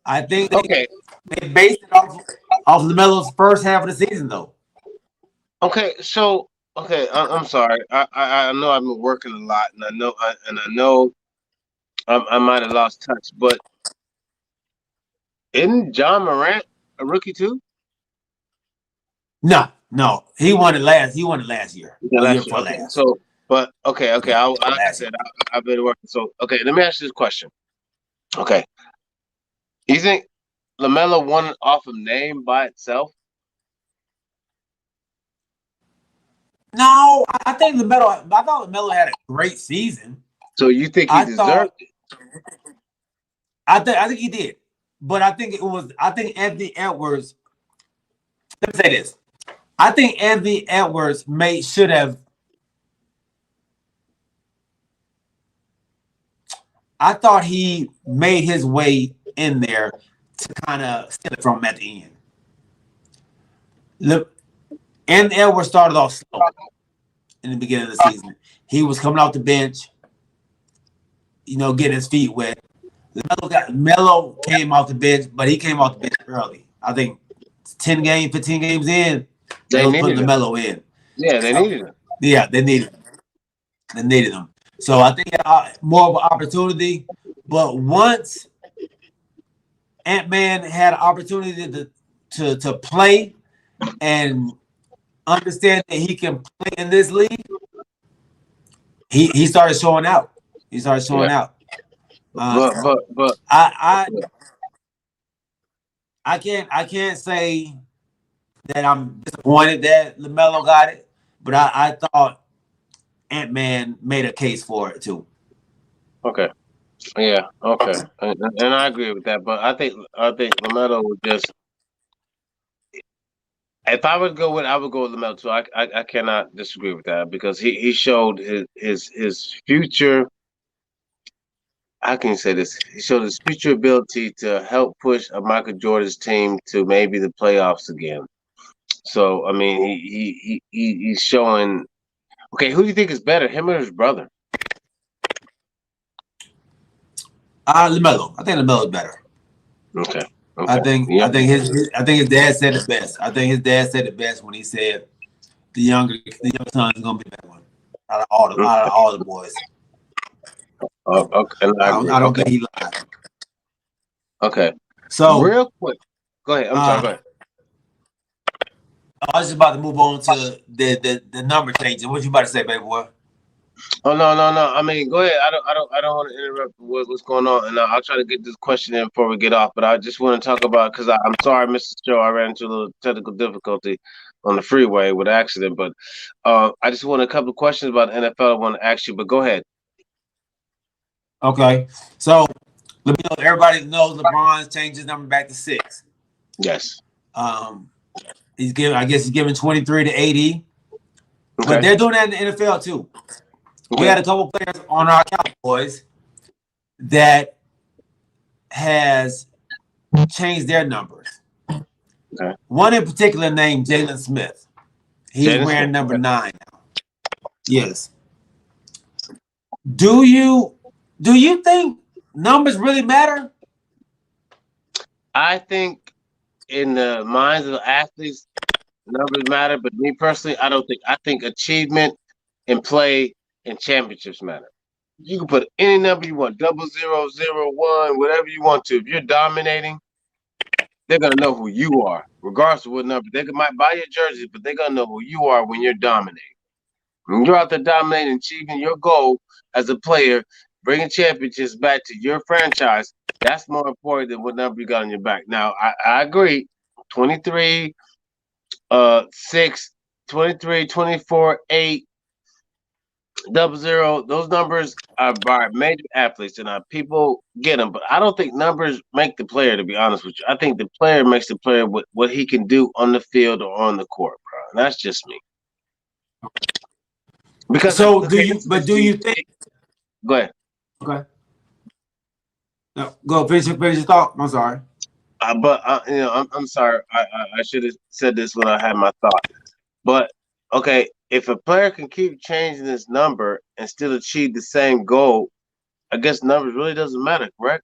I think Okay. they based it off LaMelo's first half of the season, though. Okay. So, okay. I'm sorry. I know I've been working a lot, and I know I might have lost touch, but isn't John Morant a rookie too? No, he won it last. He won it last year Yeah, or year last year. before Okay. last. So, but okay. Yeah, Like I last year. said, I've been working. So, okay. Let me ask you this question. Okay. You think LaMelo won off of name by itself? No, I think LaMelo. I thought LaMelo had a great season. So you think he I deserved thought. it? I think he did, but I think it was. I think Anthony Edwards. Let me say this. I think Anthony Edwards should have. I thought he made his way in there to kind of steal it from him at the end. And Edwards started off slow in the beginning of the season. He was coming off the bench, getting his feet wet. Melo came off the bench, but he came off the bench early. I think 10 games, 15 games in, they was putting Melo in. Yeah, they needed him. Yeah, they needed him. They needed him. So I think more of an opportunity. But once Ant-Man had an opportunity to play and understand that he can play in this league, he started showing out. He started showing out. But I can't say that I'm disappointed that LaMelo got it, but I thought Ant-Man made a case for it too. Okay. Yeah. Okay. And I agree with that. But I think LaMelo would just. If I would go with, I would go with LaMelo too. I cannot disagree with that because he showed his future. How can you say this? He showed his future ability to help push a Michael Jordan's team to maybe the playoffs again. So I mean, he's showing. Okay, who do you think is better, him or his brother? LaMelo. I think LaMelo is better. Okay. I think his dad said it best. I think his dad said it best when he said the young son is gonna be the better one out of all the boys. Okay. I don't think he lied. Okay. So real quick, go ahead. I'm sorry. Go ahead. I was just about to move on to the number changing. What you about to say, baby boy? Oh no. I mean, go ahead. I don't want to interrupt what's going on, and I'll try to get this question in before we get off. But I just want to talk about because I'm sorry, Mr. Joe, I ran into a little technical difficulty on the freeway with an accident. But I just want a couple of questions about the NFL. I want to ask you, but go ahead. Okay, so let me know. Everybody knows LeBron changed his number back to 6. Yes. He's giving 23 to 80. Okay. But they're doing that in the NFL too. Okay. We had a couple players on our Cowboys that has changed their numbers. Okay. One in particular named Jalen Smith. He's wearing number 9 now. Yes. Do you think numbers really matter? I think in the minds of the athletes, numbers matter. But me personally, I don't think. I think achievement and play and championships matter. You can put any number you want, 0001, whatever you want to. If you're dominating, they're gonna know who you are, regardless of what number. They might buy your jersey, but they're gonna know who you are when you're dominating. When you're out there dominating, achieving your goal as a player, bringing championships back to your franchise, that's more important than what number you got on your back. Now, I agree. 23, 6, 23, 24, 8, 00. Those numbers are by major athletes, and people get them. But I don't think numbers make the player. To be honest with you, I think the player makes the player with what he can do on the field or on the court, bro. And that's just me. Because do you think? Go ahead. Okay. No, go finish your thought. I'm sorry. I'm sorry. I should have said this when I had my thought. But okay, if a player can keep changing his number and still achieve the same goal, I guess numbers really doesn't matter, correct?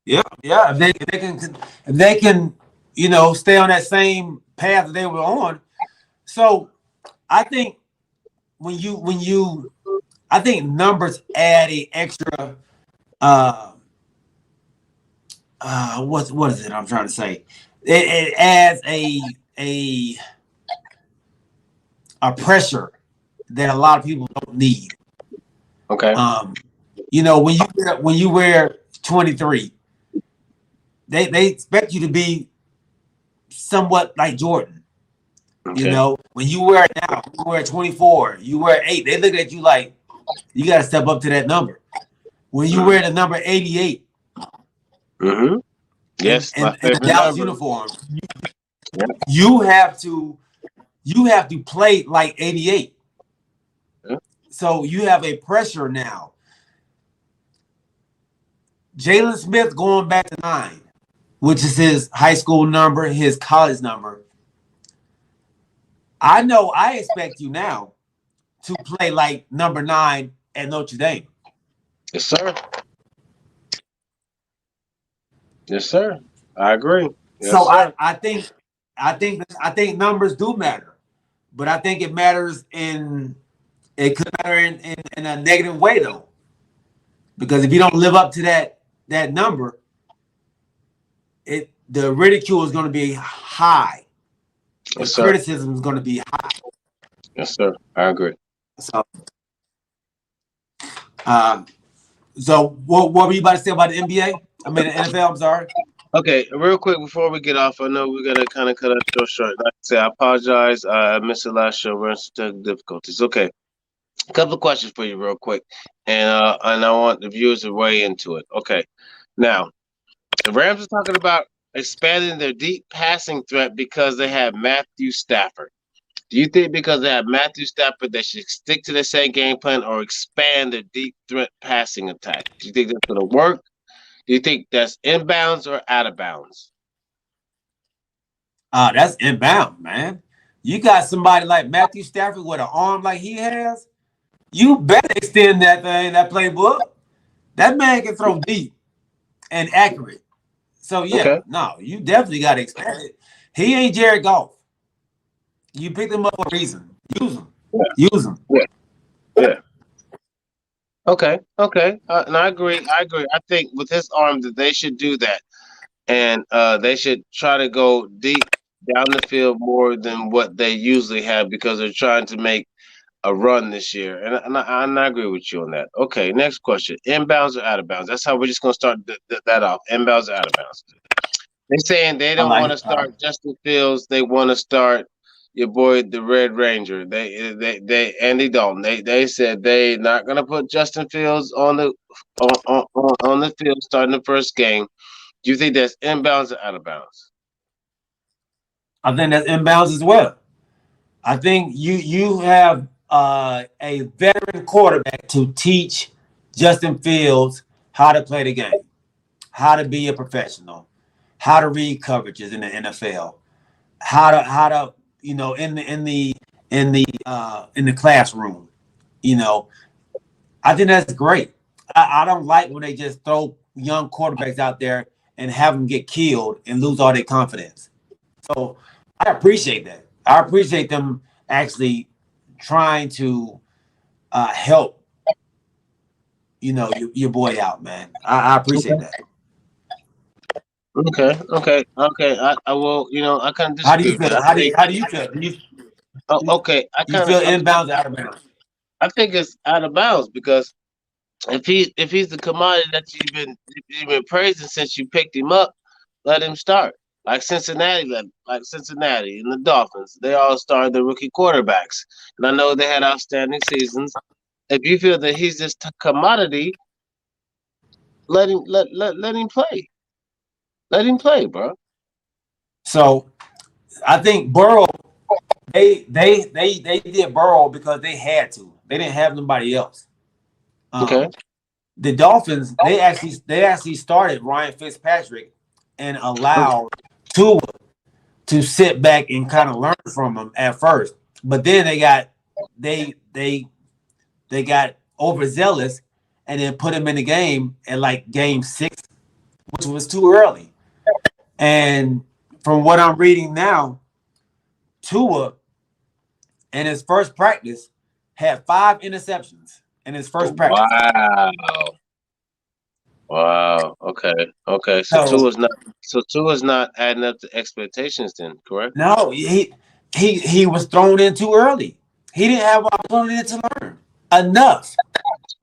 Yeah. If they can, stay on that same path that they were on. So I think I think numbers add a extra. What is it? I'm trying to say. It adds a pressure that a lot of people don't need. Okay. When you wear 23, they expect you to be somewhat like Jordan. Okay. When you wear it now, you wear 24, you wear 8, they look at you like you got to step up to that number. When you wear the number 88, yes, and the Dallas uniform, you have to play like 88. So you have a pressure now. Jalen Smith going back to 9. which is his high school number, his college number. I know I expect you now to play like number 9 at Notre Dame. Yes, sir. Yes, sir. I agree. Yes, So sir. I think numbers do matter, but I think it could matter in a negative way though, because if you don't live up to that number, the ridicule is going to be high, the Yes, sir. criticism is going to be high. Yes, sir. I agree. So, uh, what were you about to say about the NBA? I mean the NFL. I'm sorry. Okay, real quick before we get off, I know we're gonna kind of cut our show short. Like I said, I apologize. I missed the last show. We're in some technical difficulties. Okay, a couple of questions for you, real quick, and I want the viewers to weigh into it. Okay, now the Rams are talking about expanding their deep passing threat because they have Matthew Stafford. Do you think because they have Matthew Stafford, they should stick to the same game plan or expand their deep threat passing attack? Do you think that's going to work? Do you think that's inbounds or out of bounds? That's inbound, man. You got somebody like Matthew Stafford with an arm like he has. You better extend that playbook. That man can throw deep and accurate. So yeah, Okay. no, you definitely got to expand it. He ain't Jared Goff. You picked him up for a reason. Use him. Yeah. Use him. Yeah. Yeah. Okay. Okay. And I agree. I agree. I think with his arm that they should do that, and they should try to go deep down the field more than what they usually have because they're trying to make a run this year. And I agree with you on that. Okay. Next question: inbounds or out of bounds? That's how we're just gonna start that off. Inbounds or out of bounds? They're saying they I don't like want to it. start Justin Fields. They want to start your boy, the Red Ranger. They Andy Dalton. They said they not gonna put Justin Fields on the field starting the first game. Do you think that's inbounds or out of bounds? I think that's inbounds as well. I think you have a veteran quarterback to teach Justin Fields how to play the game, how to be a professional, how to read coverages in the NFL, how to in the classroom. You know, I think that's great. I don't like when they just throw young quarterbacks out there and have them get killed and lose all their confidence. So I appreciate that. I appreciate them actually trying to help, your boy out, man. I appreciate that. Okay. I will. I kind of How do disagree you with feel? that. I think. How do you feel? Oh, okay. I You kind of. feel inbounds or out of bounds? I think it's out of bounds because if he's the commodity that you've been praising since you picked him up, let him start. Like Cincinnati and the Dolphins, they all started the rookie quarterbacks, and I know they had outstanding seasons. If you feel that he's this commodity, let him play. Let him play, bro. So I think Burrow, they did Burrow because they had to. They didn't have nobody else. Okay. The Dolphins, they actually started Ryan Fitzpatrick and allowed Tua to sit back and kind of learn from him at first. But then they got overzealous and then put him in the game at like game 6, which was too early. And from what I'm reading now, Tua in his first practice had 5 interceptions in his first practice. Wow. Wow. Okay. Okay. So So Tua's not adding up to expectations then, correct? no, he was thrown in too early. He didn't have opportunity to learn enough.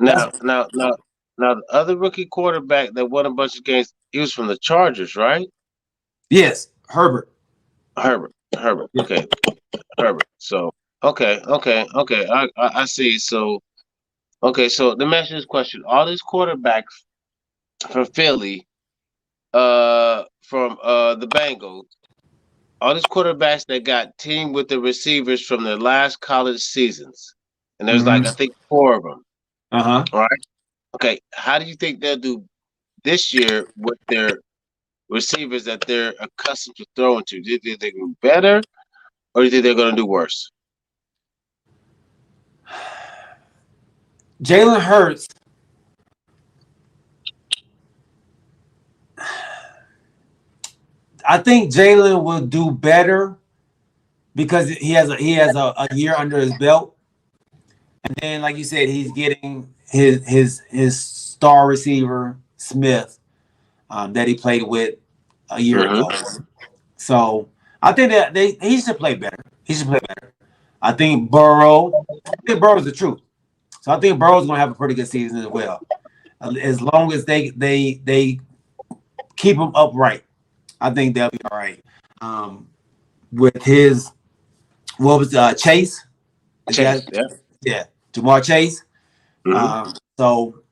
That's Now, the other rookie quarterback that won a bunch of games, he was from the Chargers, right? yes, Herbert. Herbert. Okay, Herbert. So, okay. I see. So, okay. So, let me ask you this question: all these quarterbacks from Philly, from the Bengals, all these quarterbacks that got teamed with the receivers from their last college seasons, and there's like I Mm-hmm. think 4 of them. Uh-huh. All right. Okay. How do you think they'll do this year with their receivers that they're accustomed to throwing to? Do you think they're going to do better, or do you think they're going to do worse? Jalen Hurts. I think Jalen will do better because he has a year under his belt, and then like you said, he's getting his star receiver Smith that he played with a year Mm-hmm. ago. So I think that he should play better. He should play better. I think Burrow. I think Burrow's the truth. So I think Burrow's gonna have a pretty good season as well, as long as they keep him upright. I think they'll be all right. With his what was Chase? Chase, yeah. Yeah, Jamar Chase. Mm-hmm. So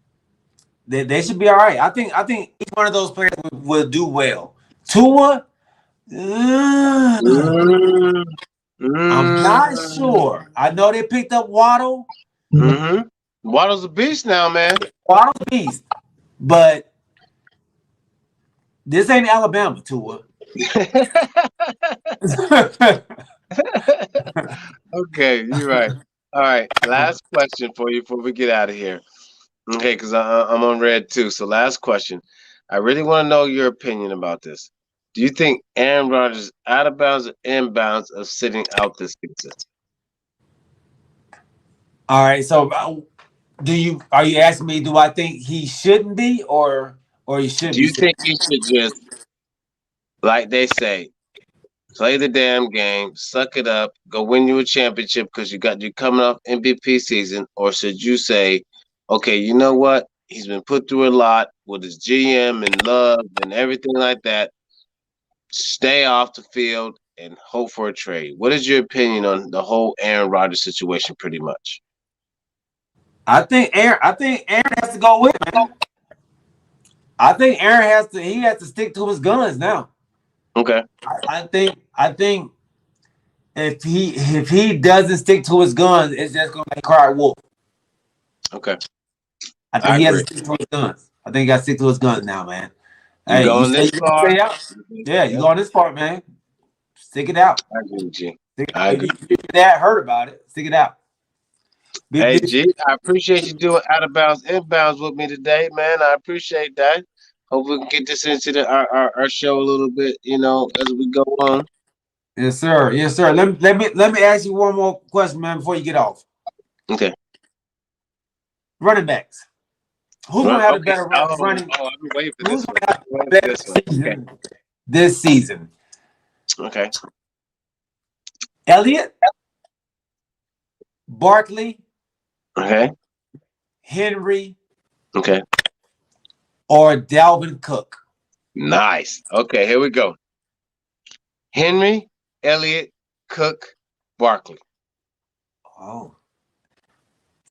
they should be all right. I think each one of those players will do well. Tua, I'm not sure. I know they picked up Waddle. Mm-hmm. Waddle's a beast now, man. Waddle's a beast, but this ain't Alabama, Tua. Okay, you're right. All right, last question for you before we get out of here. Okay, because I'm on red too. So last question. I really want to know your opinion about this. Do you think Aaron Rodgers is out of bounds or inbounds of sitting out this season? All right. So, are you asking me? Do I think he shouldn't be, or he should Do be? you think he should just, like they say, play the damn game, suck it up, go win you a championship because you coming off MVP season, or should you say, okay, you know what? He's been put through a lot with his GM and love and everything like that. Stay off the field and hope for a trade. What is your opinion on the whole Aaron Rodgers situation? Pretty much. I think Aaron has to go with it, man. I think Aaron has to stick to his guns now. Okay. I think if he doesn't stick to his guns, it's just gonna make cry wolf. Okay. I think he has to stick to his guns. I think he got to stick to his guns now, man. You Hey, going this far? Stay out. Yeah, you going this far, man. Stick it out. I agree with you. I agree. That hurt about it. Stick it out. Hey, G, I appreciate you doing out of bounds, inbounds with me today, man. I appreciate that. Hope we can get this into our show a little bit, as we go on. Yes, sir. Yes, sir. Let me ask you one more question, man, before you get off. Okay. Running backs. Who's gonna have a better running? Oh, I've been waiting for Who's this gonna have a better season this season? Okay. Elliott, Barkley, Okay. Henry, Okay. or Dalvin Cook? Nice. Okay, here we go. Henry, Elliott, Cook, Barkley. Oh,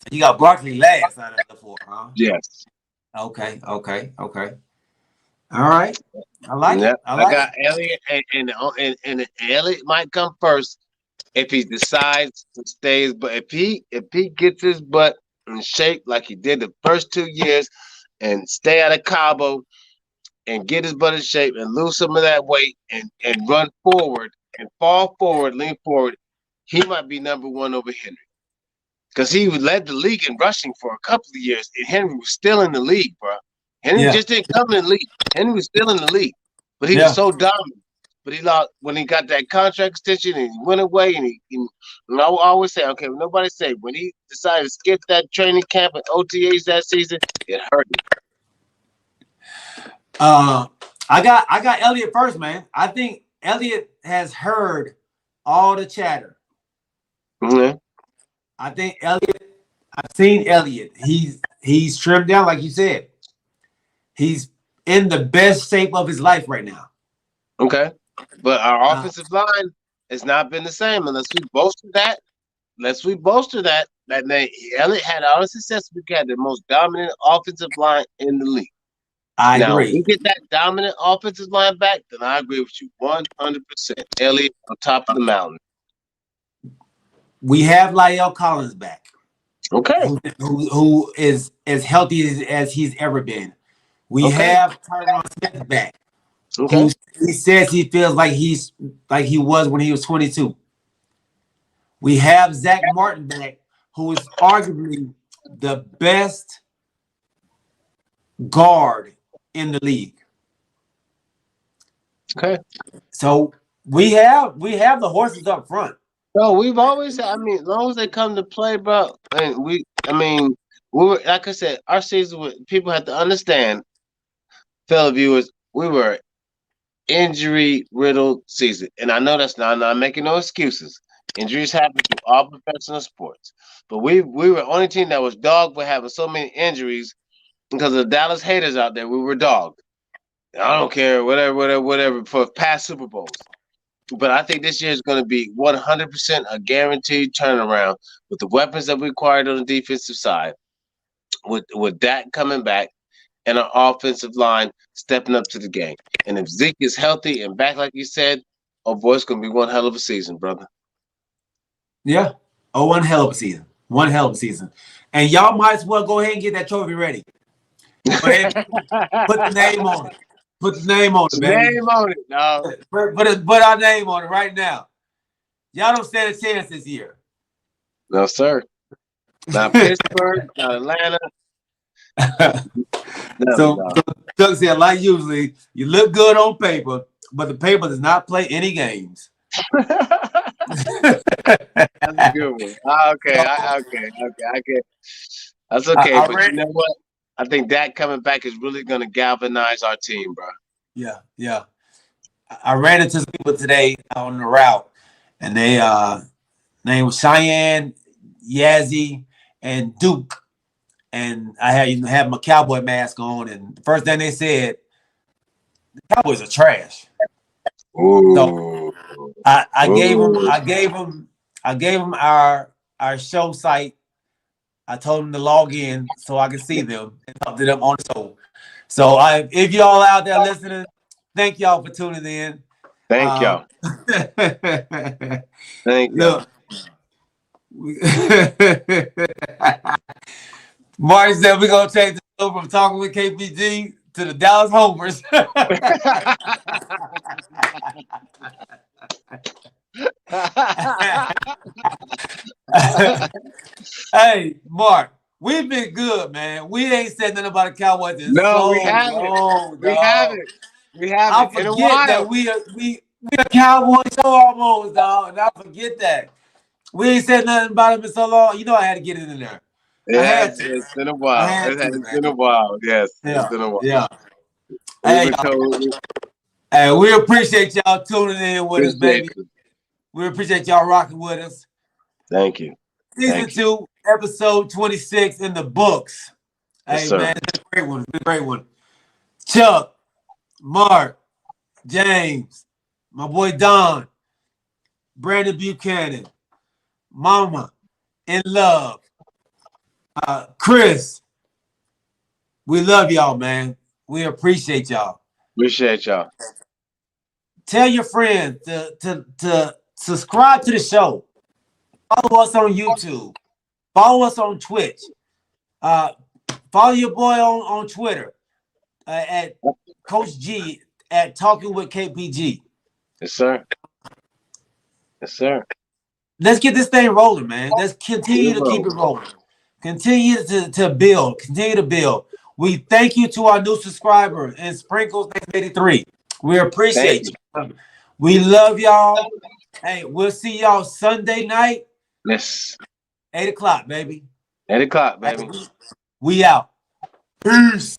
you got Barkley last out of the four, huh? Yes. Okay. All right. I like it. I got Elliott, and Elliott might come first if he decides to stay. But if he gets his butt in shape like he did the first 2 years, and stay out of Cabo and get his butt in shape and lose some of that weight and run forward and fall forward, lean forward, he might be number one over Henry. Because he led the league in rushing for a couple of years, and Henry was still in the league, bro. Henry just didn't come in the league. Henry was still in the league, but he was so dominant. But he lost when he got that contract extension and he went away. And I always say, okay, nobody say when he decided to skip that training camp and OTAs that season, it hurt him. I got Elliott first, man. I think Elliott has heard all the chatter. Mm-hmm. I think Elliott. I've seen Elliott. He's trimmed down, like you said. He's in the best shape of his life right now. Okay, but our offensive line has not been the same unless we bolster that. That name Elliott had all the success. We had the most dominant offensive line in the league. I agree. If we get that dominant offensive line back, then I agree with you 100%. Elliott on top of the mountain. We have La'el Collins back. Okay. Who is as healthy as he's ever been. We have Tyron Smith back, Okay. He says he feels like he was when he was 22. We have Zach Martin back, who is arguably the best guard in the league. Okay. So we have the horses up front. No, we've always. I mean, as long as they come to play, bro, and we. I mean, we were like I said, our season. People have to understand, fellow viewers, we were injury riddled season, and I know that's not. I'm not making no excuses. Injuries happen to all professional sports, but we were the only team that was dogged for having so many injuries because of the Dallas haters out there. We were dogged. I don't care, whatever for past Super Bowls. But I think this year is going to be 100% a guaranteed turnaround with the weapons that we acquired on the defensive side, with Dak coming back, and our offensive line stepping up to the game. And if Zeke is healthy and back, like you said, oh boy, it's going to be one hell of a season, brother. Yeah. Oh, one hell of a season. One hell of a season. And y'all might as well go ahead and get that trophy ready. Go ahead, put the name on it. Put the name on it, baby. Name on it, no. Put our name on it right now. Y'all don't stand a chance this year. No, sir. Not Pittsburgh, not Atlanta. So Doug said, like usually, you look good on paper, but the paper does not play any games. That's a good one. Okay. I get. That's okay, but you know what? I think that coming back is really going to galvanize our team, bro. Yeah. I ran into some people today on the route, and they name was Cheyenne, Yazzie, and Duke. And I had my cowboy mask on, and the first thing they said, the Cowboys are trash. Ooh. So I gave them our show site. I told them to log in so I can see them and talk to them on the show. So if y'all out there listening, thank y'all for tuning in. Thank y'all. Thank y'all. Martin said we're gonna change the show from talking with KPG to the Dallas Homers. Hey, Mark, we've been good, man. We ain't said nothing about the Cowboys in so we haven't. long. We haven't. I forget that we a Cowboy show almost, dog, and I forget that. We ain't said nothing about him in so long. You know I had to get it in there. It's been a while. It's been a while. Yes, yeah, it's been a while. Yeah. Hey, we appreciate y'all tuning in with us, baby. We appreciate y'all rocking with us. Thank you. Season 2, episode 26 in the books. Yes, hey, sir. Man, it's a great one. It's a great one. Chuck, Mark, James, my boy Don, Brandon Buchanan, Mama, In Love, Chris. We love y'all, man. We appreciate y'all. Appreciate y'all. Tell your friends to subscribe to the show. Follow us on YouTube. Follow us on Twitch. Follow your boy on Twitter at Coach G at Talking with KPG. Yes, sir. Yes, sir. Let's get this thing rolling, man. Let's continue to keep it rolling. Continue to build. Continue to build. We thank you to our new subscriber and Sprinkles 83. We appreciate you. We love y'all. Hey, we'll see y'all Sunday night. Yes. 8 o'clock, baby. 8 o'clock, baby. We out. Peace.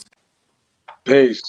Peace.